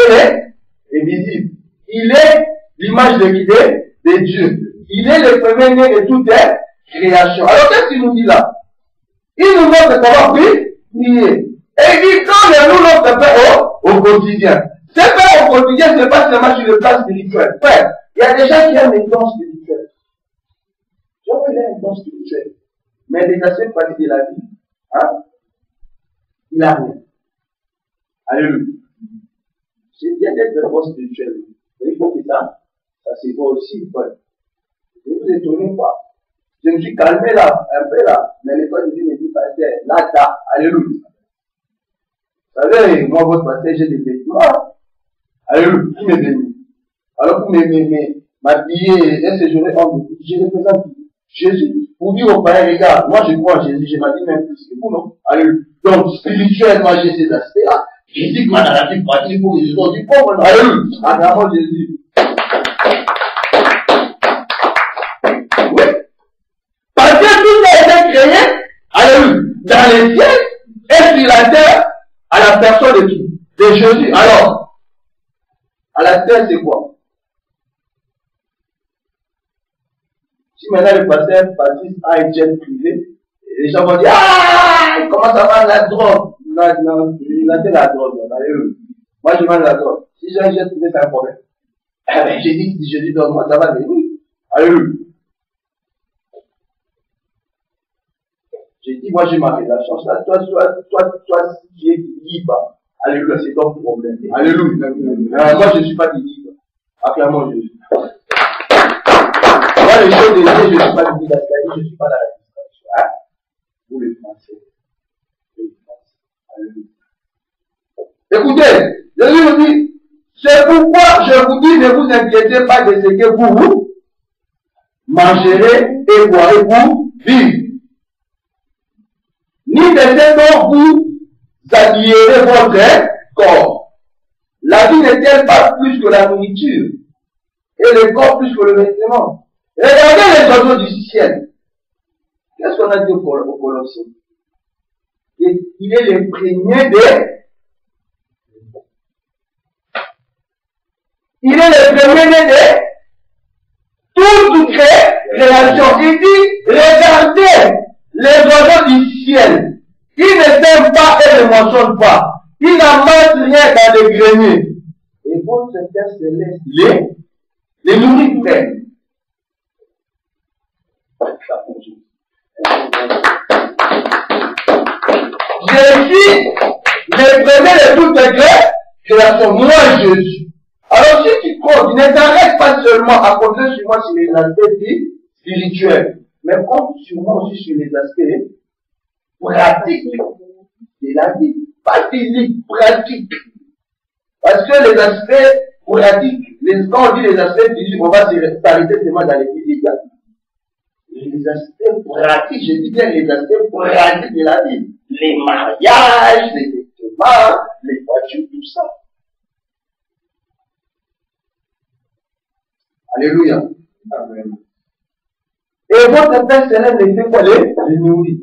Speaker 1: les visibles. Il est l'image de qui? De Dieu. Il est le premier-né de toute création. Alors qu'est-ce qu'il nous dit là? Il nous montre comment prier. Et il dit, donnez-nous notre paix au quotidien. Ce paix au quotidien, ce n'est pas seulement sur le plan spirituel. Frère, il y a des gens qui aiment les dons spirituels. J'en ai un don spirituel. Mais les aspects pratiques de la vie, hein? Il n'a rien. Alléluia. C'est bien d'être un bon spirituel. Mais il faut que ça se voit aussi. Ouais. Ne vous étonnez pas. Je me suis calmé là, un peu là. Mais l'étoile de Dieu me dit, pasteur, là, t'as. Alléluia. Vous savez, moi, votre pasteur, j'ai des vêtements. Alléluia. Qui me bénit. Alors, pour m'habiller et séjourner en vous, je représente Jésus. Pour dire aux païens, regarde, moi je crois en Jésus, je m'habille même plus que vous, non? Alléluia. Donc, spirituellement, j'ai ces aspects-là. Je dis que moi, dans la vie pratique, pour les autres, du pauvre, non? Alléluia. En avant Jésus. Oui. Parce que tout a été créé, alléluia, dans les cieux et sur la terre, à la personne de qui? De Jésus. Alors, à la terre, c'est quoi? Si maintenant le pasteur Baptiste a un jet privé, les gens vont dire, ah, comment ça va la drogue? Il a fait la drogue. Alléluia. Moi, je vends la drogue. Si j'ai un jet privé, c'est un problème. J'ai dit, si je dis donne-moi, ça va venir. Alléluia. J'ai dit, moi, j'ai ma relation. Toi, qui es libre. Alléluia, c'est ton problème. Alléluia. Moi, je ne suis pas libre. Acclamons Jésus. Moi, les choses de Dieu, je ne suis pas du d'Ascali, je ne suis pas dans la distraction. Hein? Vous les Français. Écoutez, Jésus nous dit, c'est pourquoi je vous dis, ne vous inquiétez pas de ce que vous mangerez et boirez pour vivre. Ni de ce dont vous habillerez votre corps. La vie n'est-elle pas plus que la nourriture et le corps plus que le vêtement? Regardez les oiseaux du ciel. Qu'est-ce qu'on a dit au Colossiens? Il est le premier il est le premier de toute création. Il dit, regardez les oiseaux du ciel. Qui ne sème pas et ne mentionne pas. Qui n'amasse rien dans les greniers. Et votre Père Céleste les nourrit, frère. Jésus, le premier de toutes les créations, moi Jésus. Alors si tu comptes, ne t'arrête pas seulement à compter sur moi sur les aspects spirituels, mais compte sur moi aussi sur les aspects pratiques de la vie. Pas physique, pratique. Parce que les aspects pratiques, quand on dit les aspects physiques, on va s'arrêter seulement dans les physiques. Les aspects pratiques, je dis bien les aspects pratiques de la vie. Les mariages, les vêtements, les voitures, tout ça. Alléluia. Amen. Et votre Père Céleste les fait quoi? Les nourrit.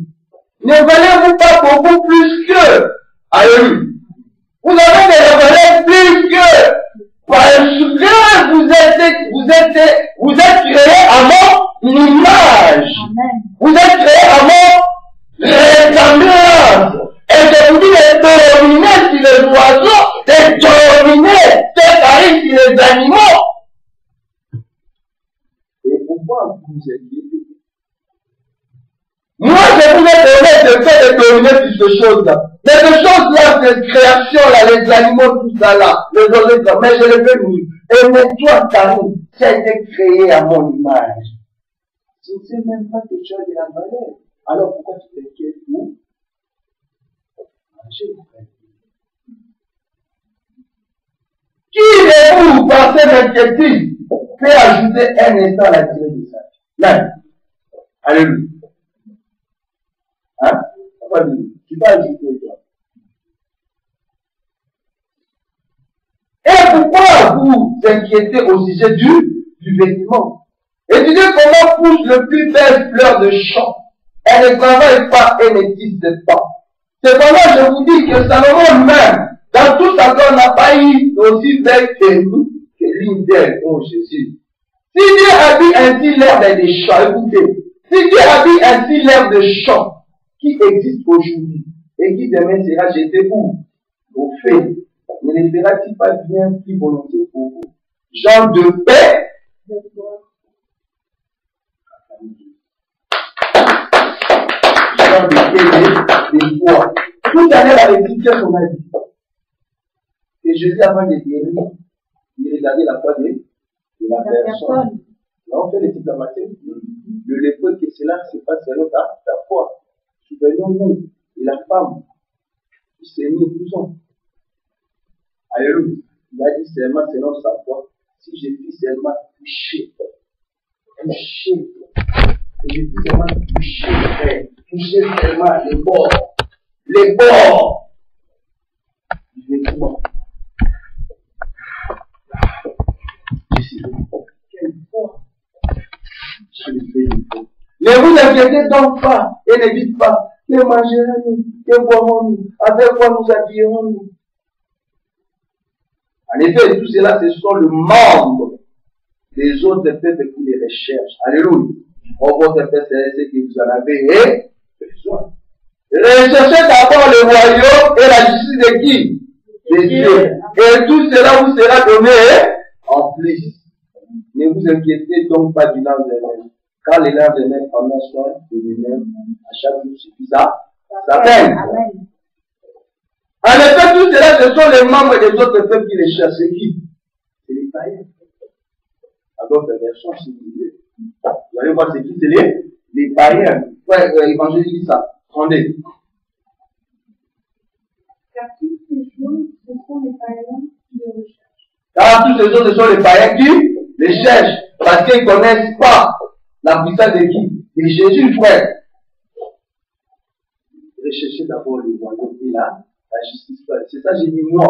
Speaker 1: Ne valez-vous pas beaucoup plus que? Alléluia. Vous avez des valeurs plus que. Parce que vous êtes créés à mon image. Amen. Vous êtes créés à mon ressemblance. Et je vous dis de dominer sur les oiseaux, de dominer, de parler sur les animaux. Et pourquoi vous inquiétez? Moi, je vous ai donné de faire de dominer sur ces choses-là. Mais ces choses-là, ces créations-là, les animaux, tout ça là, les oiseaux, mais je les veux nous. Et mais toi, Tani, tu as été créé à mon image. Je ne sais même pas que tu as de la valeur. Alors pourquoi tu t'inquiètes pour manger, frère? Qui de vous, par cette inquiétude, peut ajouter un instant à la durée de sa vie? Là. Alléluia. Hein? Tu vas ajouter toi. Et pourquoi vous inquiétez au sujet du vêtement? Étudiez comment pousse le plus belle fleur de champ. Elle ne travaille pas et n'existe pas. Cependant, je vous dis que Salomon même, dans tout sa corps, n'a pas eu aussi belle que nous, que l'une d'elles, oh Jésus. Si Dieu habille ainsi l'herbe des champs, écoutez, si Dieu habille ainsi l'herbe des champs, qui existe aujourd'hui, et qui demain sera jeté où? Au feu. Ne les fera-t-il pas bien plus volontiers pour vous? Gens de paix, gens de paix, de foi. Tout à l'heure, avec l'écriture qu'on a dit. Et Jésus, avant de guérir, il regardait la foi de la personne. Là, on fait les titres matin. Le lépreux que cela se passe selon ta foi. Souvenons-nous, et la femme qui s'est mise 12 ans. Alléluia. Il a dit seulement selon sa foi, si je puis seulement toucher, et je puis seulement toucher seulement les bords du vêtement. Quelle foi! Je l'ai fait une fois. Ne vous inquiétez donc pas et ne dites pas, que mangerons-nous, que boirons-nous, avec quoi nous habillerons-nous. En effet, tout cela, ce sont le membre des autres peuples qui les recherchent. Alléluia. Oh, votre Père Céleste, que vous en avez besoin. Recherchez d'abord le royaume et la justice de qui? De Dieu. Et tout cela vous sera donné en plus. Ne vous inquiétez donc pas du lendemain. Car les lendemains prendront soin de lui-même, à chaque jour suffit sa peine. En effet, tout cela, ce sont les membres des autres peuples qui les cherchent. C'est qui? C'est les païens. À d'autres versions, si vous voulez. Vous allez voir, c'est qui? C'est les païens. Ouais, l'évangile dit ça. Attendez.
Speaker 2: Car toutes ces choses, ce sont les païens qui les recherchent.
Speaker 1: Car toutes ces choses, ce sont les païens qui les cherchent. Parce qu'ils ne connaissent pas la puissance de qui? De Jésus, frère. Recherchez d'abord le royaume et la justice. C'est ça, j'ai dit, moi,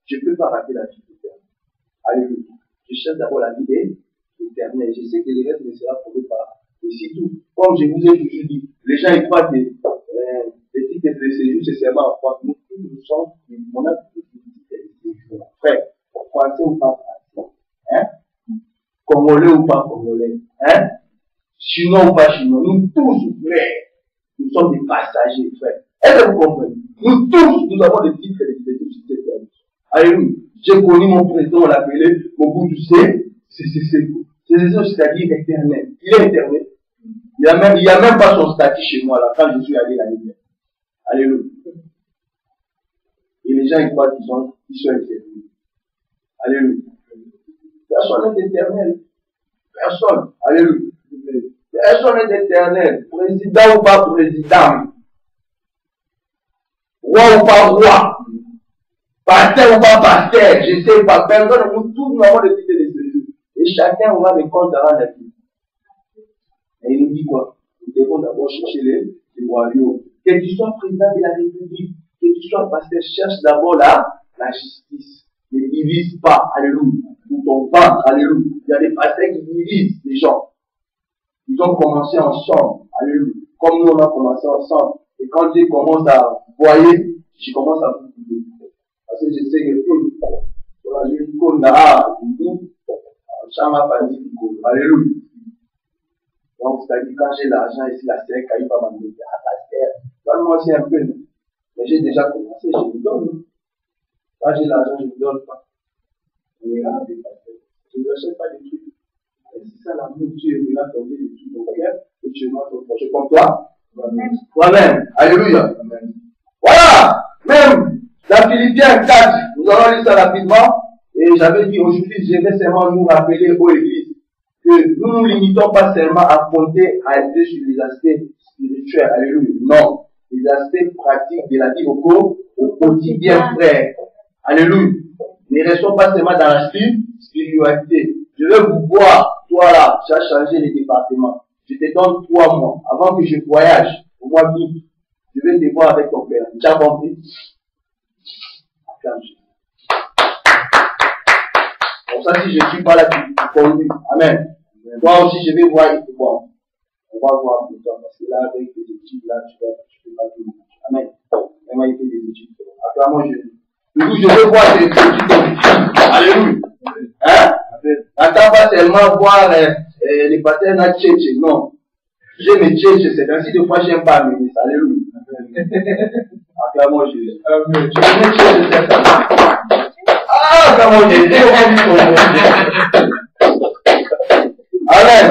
Speaker 1: je ne peux pas rater la vie éternelle. Alléluia. Je cherche d'abord la vie éternelle. Je sais que le reste ne sera trouvé pas. Et si tout, comme je vous ai toujours dit, les gens ils croient que les titres de séjour, c'est seulement en France. Nous sommes, on a tous les titres de séjour. Frère, français ou pas français. Hein? Congolais ou pas congolais. Hein? Chinois ou pas chinois. Nous tous, frères, nous sommes des passagers, frère. Est-ce que vous comprenez? Nous tous, nous avons des titres et des titres. Alléluia. J'ai connu mon président, on l'appelait Mobutu Sese Seko. C'est-à-dire éternel. Il est éternel. Il n'y a même pas son statut chez moi là, quand je suis allé l'année dernière. Alléluia. Et les gens ils croient qu'ils sont éternels. Alléluia. Personne n'est éternel. Personne. Alléluia. Personne n'est éternel. Président ou pas président. Roi ou pas roi. Pasteur ou pas pasteur. Je sais pas. Personne, nous tous nous avons des titres de séjour. Et chacun aura des comptes à rendre à Dieu. Et il nous dit quoi? Nous devons d'abord chercher les royaumes. Que tu sois président de la République, que tu sois pasteur, cherche d'abord la justice. Ne divise pas. Alléluia. Pour ton ventre. Alléluia. Il y a des pasteurs qui divisent les gens. Ils ont commencé ensemble. Alléluia. Comme nous, on a commencé ensemble. Et quand Dieu commence à voyer, je commence à vous dire. Parce que je sais que sur la jolie cône là, Chama pas dit alléluia. Donc, c'est-à-dire, quand j'ai l'argent ici, la CEC, il va m'en dire, ah, pasteur, donne-moi aussi un peu. Mais j'ai déjà commencé, je vous donne. Quand j'ai l'argent, je ne vous donne pas. Mais là, je ne achète pas des trucs. C'est ça l'amour, Dieu me l'a donné de tout mon cœur, et tu m'as ton projet comme toi. Toi-même. Alléluia. Amen. Voilà. Même dans Philippiens 4, nous allons lire ça rapidement. Et j'avais dit aujourd'hui, je vais seulement nous rappeler aux églises que nous ne nous limitons pas seulement à compter à être sur les aspects spirituels. Alléluia. Non. Les aspects pratiques de la vie au quotidien, frère. Alléluia. Ne restons pas seulement dans la spiritualité. Je veux vous voir, toi là, tu as changé les départements. Je te donne 3 mois. Avant que je voyage, au mois d'août, je vais te voir avec ton père. Tu as compris? Comme ça, si je ne suis pas là, tu conduis. Amen. Toi aussi, je vais voir et te voir. On va voir pour toi. Parce que là, avec tes études, là, tu peux pas tout. Amen. Même il fait des études. Acclamons Jésus. Du coup, je vais voir tes études. Alléluia. Hein? Attends pas seulement voir les pasteurs na tchétché, non. J'aime les tchétché, c'est ainsi de fois j'aime pas mes ministres. Alléluia. Acclamons Jésus. Amen. J'aime les tchétché, c'est ça. Ah, acclamons Jésus. Amen.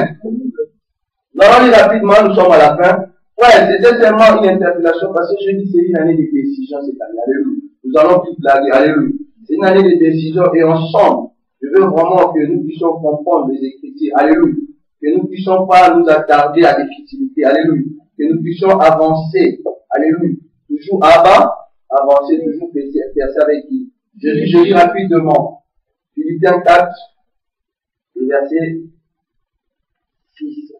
Speaker 1: Nous allons lire rapidement, nous sommes à la fin. Ouais, c'était seulement une interpellation parce que je dis c'est une année de décision cette année. Alléluia. Nous allons plus blaguer. Alléluia. C'est une année de décision et ensemble. Je veux vraiment que nous puissions comprendre les Écritures. Alléluia. Que nous ne puissions pas nous attarder à des futilités. Alléluia. Que nous puissions avancer. Alléluia. Toujours avancer, toujours percer avec qui. Je lis rapidement. Philippiens 4, le verset 6.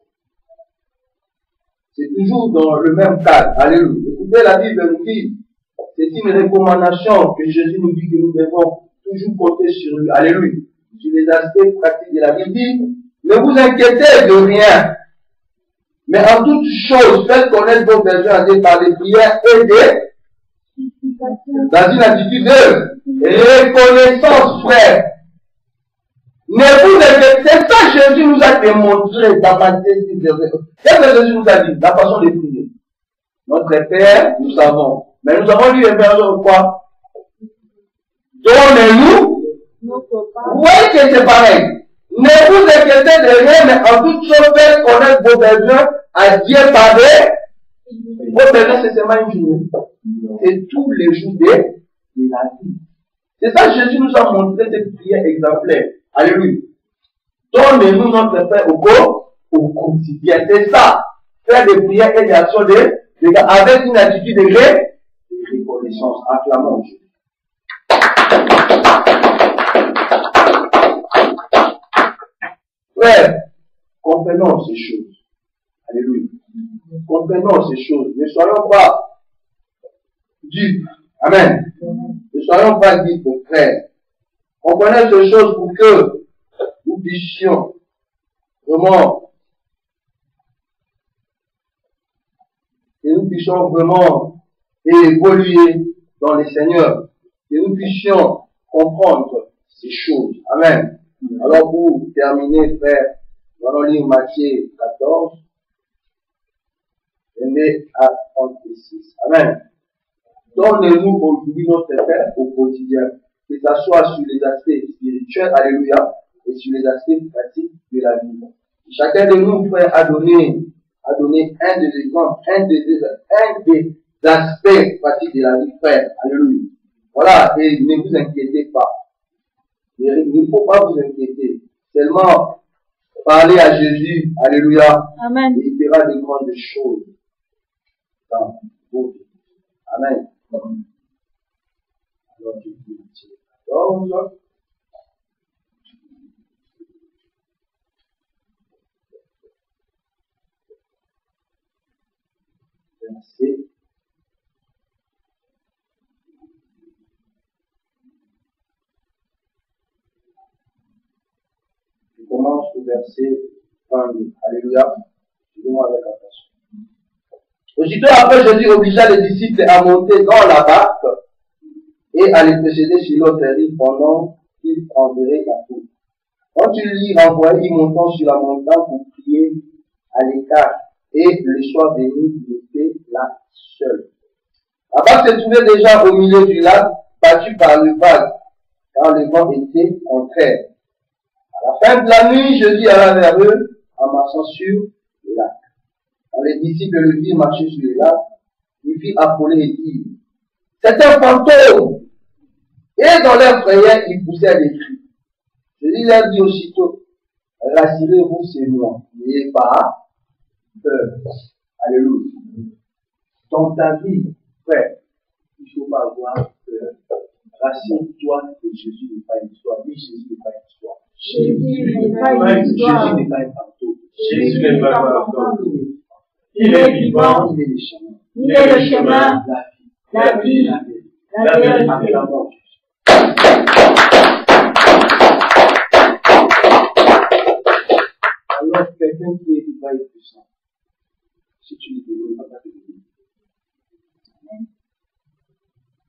Speaker 1: C'est toujours dans le même cadre. Alléluia. Écoutez, la Bible nous dit, c'est une recommandation que Jésus nous dit que nous devons toujours compter sur lui. Alléluia. Sur les aspects pratiques de la vie. Il dit, ne vous inquiétez de rien. Mais en toute chose, faites connaître vos besoins par les prières et dans une attitude de reconnaissance, frère. Ne vous inquiétez. C'est ça que Jésus nous a démontré dans Matthieu 10. Qu'est-ce que Jésus nous a dit? La façon de prier. Notre Père, nous savons. Mais nous avons dit les versions quoi? Donnez-nous. Vous voyez que c'est pareil. Ne vous inquiétez de rien, mais en toute chose, faites connaître vos besoins à Dieu par vos besoins, c'est seulement une journée. C'est tous les jours de la vie. C'est ça que Jésus nous a montré cette prière exemplaire. Alléluia. Donnez-nous notre Père au quotidien. C'est ça. Faire des prières et des actions avec une attitude de reconnaissance. Acclamons Dieu. Frère, comprenons ces choses. Alléluia. Comprenons ces choses. Ne soyons pas dupes. Amen. Ne soyons pas dupes, frère. Comprenez ces choses pour que nous puissions vraiment évoluer dans le Seigneur. Que nous puissions comprendre ces choses. Amen. Alors pour terminer, frère, nous allons lire Matthieu 14, 22 à 36. Amen. Donne-nous aujourd'hui notre pain au quotidien, que ce soit sur les aspects spirituels, alléluia, et sur les aspects pratiques de la vie. Chacun de nous, frère, a donné un des exemples, un des aspects pratiques de la vie, frère, alléluia. Voilà, et ne vous inquiétez pas. Il ne faut pas vous inquiéter. Seulement, parlez à Jésus, alléluia. Amen. Et il fera de grandes choses dans vos vies. Amen. Alors, je vous dis 14. Verset. Je commence au verset 22. Alléluia. Suivez-moi avec attention. Aussitôt après, Jésus obligea les disciples à monter dans la barque et à les précéder sur l'autre rive pendant qu'ils enverraient la foule. Quand il l'y renvoyait, montant sur la montagne pour prier à l'écart, et le soir venu, il était là seul. La barque se trouvait déjà au milieu du lac, battue par le vague, car le vent était contraire. À la fin de la nuit, Jésus alla vers eux en marchant sur le lac. Quand les disciples le virent marcher sur le lac, ils firent affoler et dire, c'est un fantôme! Et dans leur frayeur, ils poussèrent des cris. Jésus leur dit aussitôt, rassurez-vous, c'est moi. N'ayez pas peur. Alléluia. Dans ta vie, frère, il ne faut pas avoir peur. Rassure-toi que Jésus n'est pas une histoire. Dis Jésus n'est pas une histoire. Jésus n'est pas une histoire. Jésus n'est pas un fantôme. Jésus n'est pas un fantôme. Il est vivant. Il est le chemin. Il est le chemin. La vie. La vérité. Alors, quelqu'un qui est vivant et puissant, si tu ne développes pas ta vie,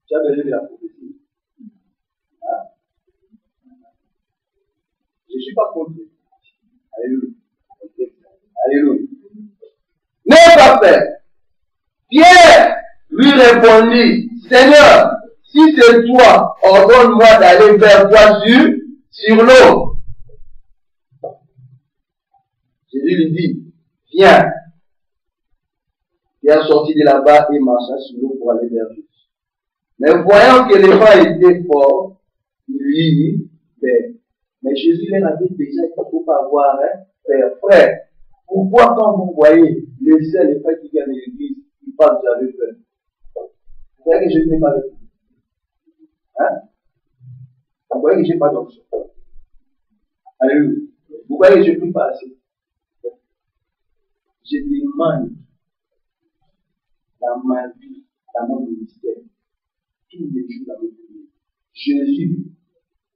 Speaker 1: tu as besoin de la prophétie. Hein? Je ne suis pas contre. Alléluia. Alléluia. N'aie pas peur. Pierre lui répondit, Seigneur, si c'est toi, ordonne-moi d'aller vers toi sur l'eau. Jésus lui dit, viens. Pierre sortit de là-bas et marcha sur l'eau pour aller vers Jésus. Mais voyant que les vents étaient forts, il lui dit, mais Jésus leur avait déjà dit qu'il ne faut pas avoir frère. Pourquoi quand vous voyez les seuls et frères qui viennent de l'église, ils parlent, vous avez peur? Vous voyez que Jésus n'est pas avec vous. Hein? Vous voyez que je n'ai pas d'option. Alléluia. Vous voyez que je ne prie pas assez. Je demande dans ma vie, dans mon ministère, tous les jours avec lui. Jésus,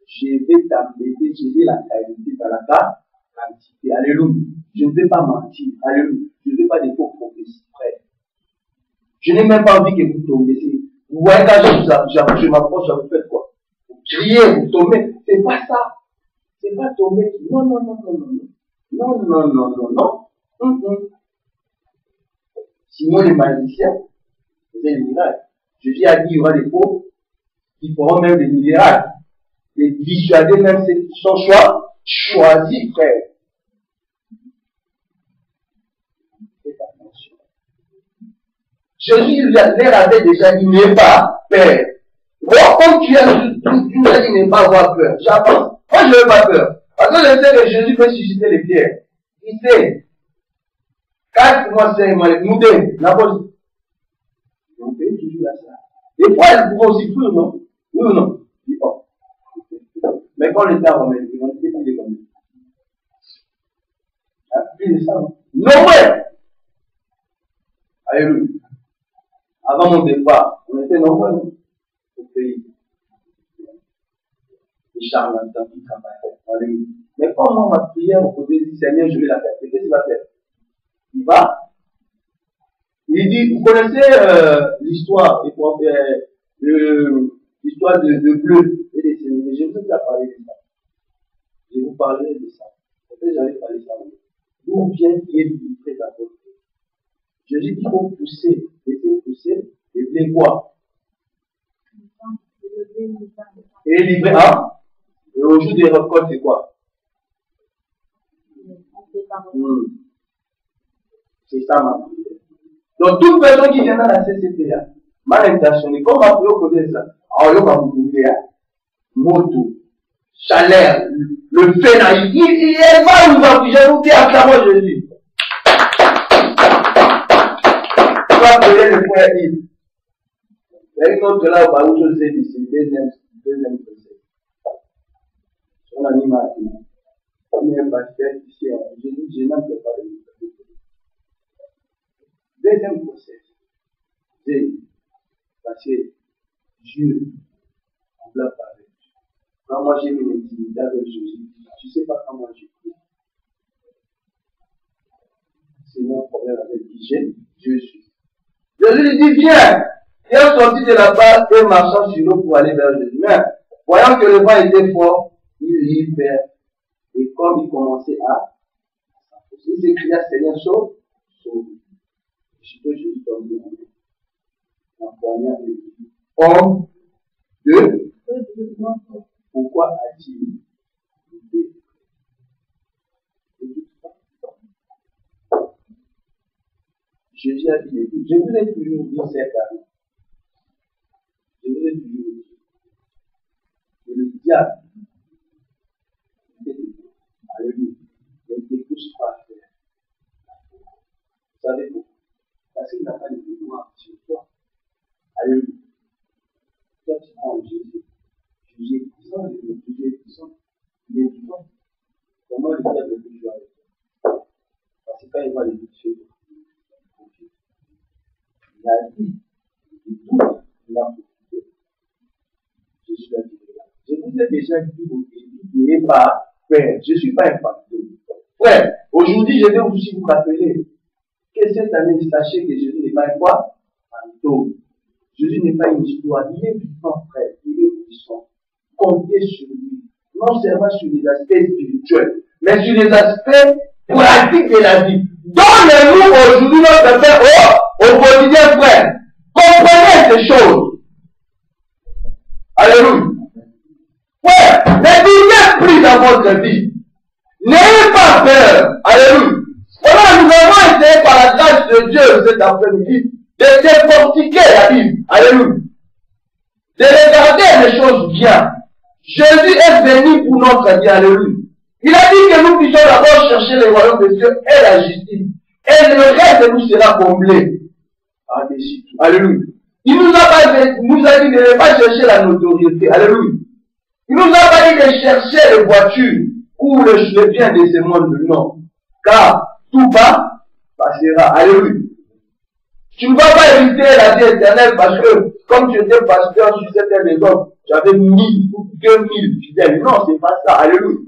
Speaker 1: je vais t'embêter, je vais la qualité dans la quantité. Alléluia. Je ne vais pas mentir. Alléluia. Je ne vais pas des faux prophéties, frère. Je n'ai même pas envie que vous tombiez. Vous voyez, quand je m'approche, je vous faites quoi? Vous criez, vous tombez. C'est pas ça. C'est pas tomber. Non. Sinon, les magiciens faisaient des miracles. Jésus a dit qu'il y aura des pauvres qui feront même des miracles. Et dissuader même ceux qui sont choisis, frère. Faites attention. Jésus leur avait déjà dit, n'aie pas peur. Moi, comme tu nous as dit, n'aie pas avoir peur. J'avance. Moi, je n'ai pas peur. Parce que je sais que Jésus peut susciter les pierres. Il sait. Quand moi, c'est nous deux, la police. On fait toujours la ça. Des fois, elles pourront aussi fuir, non? Oui ou non? Dis pas. Mais quand l'État remet, ils vont dire qu'il est comme ça. C'est ça, non? Non, ouais! Alléluia. Avant mon départ, on était nombreux au pays. Les charlatans qui travaillent. Alléluia. Mais quand moi, ma prière, on peut dire, Seigneur, je vais la faire. Qu'est-ce qu'il va faire? Il va. Il dit, vous connaissez l'histoire, l'histoire de Bleu et des Sénégalais. Je vous ai parlé de ça. Je vous parlais de ça. Peut-être j'allais parler de ça. D'où vient qui est livré d'abord? Je dis qu'il faut pousser, laisser pousser, et blé quoi? Et livré à. Et au jour des récoltes, c'est quoi? C'est ça ma prière. Donc, toute personne qui vient dans la CCPA, ma invitation, comme ma prière connaît ça, alors va vous trouver moto, chaleur, le fait, elle va nous afficher, vous dire acclamons Jésus. Tu vas payer le point Yves. Il y a une autre là, où je sais, c'est deuxième procès. On a mis ma fille. On est pasteur ici, je n'en peux pas de deuxième procès. Parce que Dieu, on l'a parlé. Quand moi j'ai une intimité avec Jésus, je ne sais pas comment je prie. C'est mon problème avec Dieu. Jésus lui dit, viens. Il est sorti de la base et marchant sur l'eau pour aller vers Jésus. Mais, voyant que le vent était fort, il libère. Et comme il commençait à s'enfoncer, il s'écria, Seigneur, sauve, sauve. Je peux Jésus tomber en main. L'empoignard de Jésus. Homme de pourquoi a-t-il été? Jésus a dit, je vous ai toujours dit cette année. Je vous ai toujours dit que le diable, alléluia, ne t'écoute pas à faire. Vous savez pourquoi? Parce qu'il n'a pas de pouvoir sur toi. Alléluia. Toi, tu prends Jésus. Jésus est puissant, Jésus est puissant. Il est vivant. Comment le diable peut jouer avec toi? Parce que quand il va les toucher, il a dit, il a profité. Je suis là. Je vous ai déjà dit au début, n'ayez pas peur. Je ne suis pas un fantôme. Frère, aujourd'hui, je vais aussi vous rappeler que cette année, sachez que Jésus n'est pas un quoi? Fantôme. Jésus n'est pas une histoire. Il est vivant, frère. Il est puissant. Comptez sur lui. Non seulement sur les aspects spirituels, mais sur les aspects pratiques de la vie. Donnez-nous aujourd'hui notre paix au quotidien, frère. Comprenez ces choses. Alléluia. Ouais, ne dites plus dans votre vie. N'ayez pas peur. Alléluia. Voilà, nous avons essayé par la grâce de Dieu cet après-midi de décortiquer la Bible. Alléluia. De regarder les choses bien. Jésus est venu pour notre vie. Alléluia. Il a dit que nous puissions d'abord chercher le royaume de Dieu et la justice. Et le reste nous sera comblé. Alléluia. Il nous a dit de ne pas chercher la notoriété. Alléluia. Il nous a pas dit de chercher les voitures ou le bien de ce monde. Non. Car tout passera. Alléluia. Tu ne vas pas éviter la vie éternelle parce que, comme tu étais pasteur sur cette terre des hommes, tu avais 1000 ou 2000 fidèles. Non, c'est pas ça. Alléluia.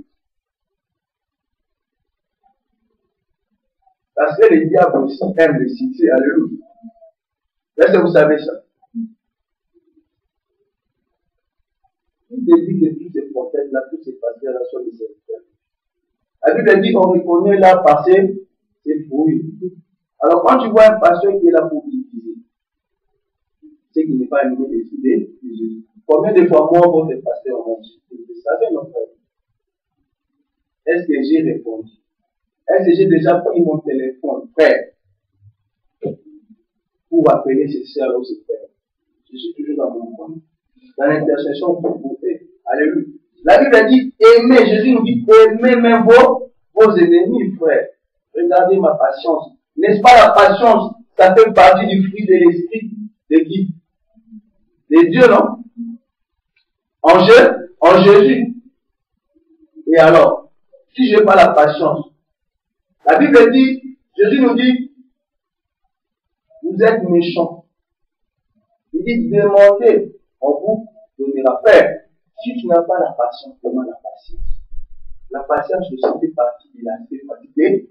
Speaker 1: Parce que les diables aussi aiment les citer. Alléluia. Est-ce que vous savez ça? Il dit que tous ces prophètes-là, tous ces pasteurs-là sont des serviteurs. La Bible dit qu'on reconnaît là passer ses fruits. Alors quand tu vois un pasteur qui est là pour utiliser, c'est qu'il n'est pas animé des idées de Jésus. Combien de fois moi, votre pasteur, on va dire, vous savez, non, frère? Est-ce que j'ai répondu? Est-ce que j'ai déjà pris mon téléphone, frère, pour appeler ses soeurs ou ses frères? Je suis toujours dans mon coin. Dans l'intercession pour porter. Alléluia. La Bible dit, aimez. Jésus nous dit, aimez même vos ennemis, frère. Regardez ma patience. N'est-ce pas la patience? Ça fait partie du fruit de l'esprit. De qui? De Dieu, non? En Jésus. Et alors, si je n'ai pas la patience, la Bible dit, Jésus nous dit, vous êtes méchants. Il dit, demandez, on vous donnera. Frère, si tu n'as pas la patience, demande la patience. La patience aussi fait partie de l'aspect fatigué.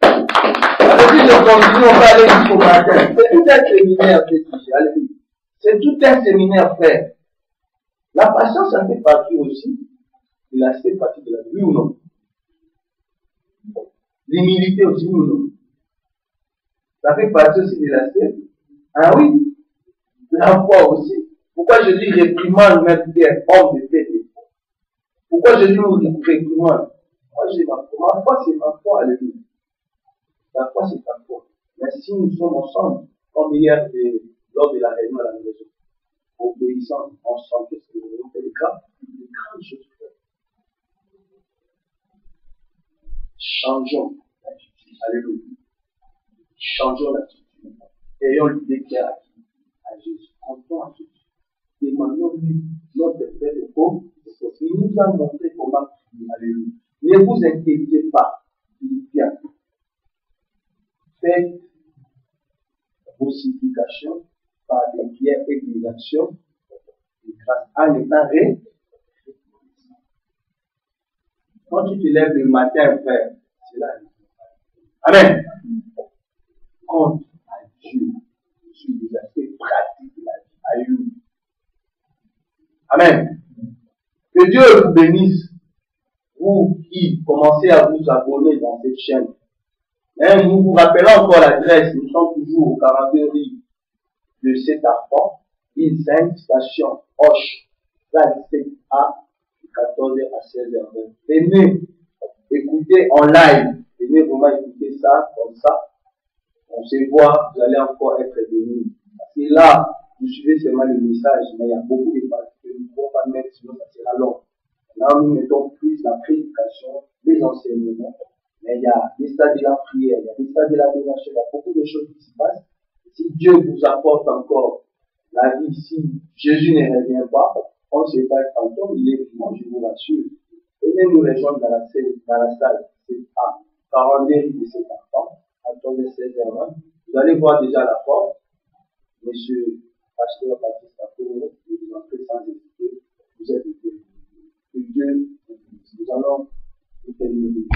Speaker 1: Alors si je continue, on va aller jusqu'au matin. C'est tout un séminaire, c'est tout un séminaire, frère. La patience, ça fait partie aussi de l'aspect fatigué de la vie, ou non? L'humilité aussi, ou non? Ça fait partie aussi de l'aspect. Ah oui? La foi aussi. Pourquoi Jésus réprimande même Pierre, homme de paix? Pourquoi Jésus nous réprimande? Moi, j'ai ma foi. Ma foi, c'est ma foi. Alléluia. La foi, c'est ta foi. Mais si nous sommes ensemble, comme hier, lors de la réunion à la maison, obéissant ensemble, qu'est-ce que nous fait des grandes choses. Changeons l'attitude. Alléluia. Changeons l'attitude. Ayons l'idée claire à Jésus. Comptons à Jésus. Demandons-lui notre paix de pauvre. Il nous a montré comment prier. Alléluia. Ne vous inquiétez pas. Il vient. Faites vos supplications par des prières et des actions de grâce en étant reconnaissant. Quand tu te lèves le matin, frère, c'est là. Amen. Compte à Dieu sur les aspects pratiques de la vie. Alléluia. Amen. Que Dieu vous bénisse. Vous qui commencez à vous abonner dans cette chaîne. Et nous vous rappelons encore l'adresse. Nous sommes toujours au 42 rue de Saint-Arpent, ville 5, station Hoche, 27A, 14h à 16h. Venez écouter en live. Venez vraiment écouter ça, comme ça. On se voit, vous allez encore être bénis. Parce que là, vous suivez seulement le message, mais il y a beaucoup de parties que nous ne pouvons pas mettre, sinon ça sera long. Là, nous mettons plus la prédication, les enseignements. Mais il y a des stades de la prière, il y a des stades de la démarche, il y a beaucoup de choses qui se passent. Si Dieu vous apporte encore la vie, si Jésus ne revient pas, on ne sait pas être fantôme, il est vivant, je vous rassure. Venez nous rejoindre dans la salle, c'est à 42 rue de Saint-Arpent, à 16h20. Vous allez voir déjà la porte. Monsieur Pasteur Baptiste Apollo, vous entrez sans hésiter, vous êtes bénis. Que Dieu, nous allons nous terminer.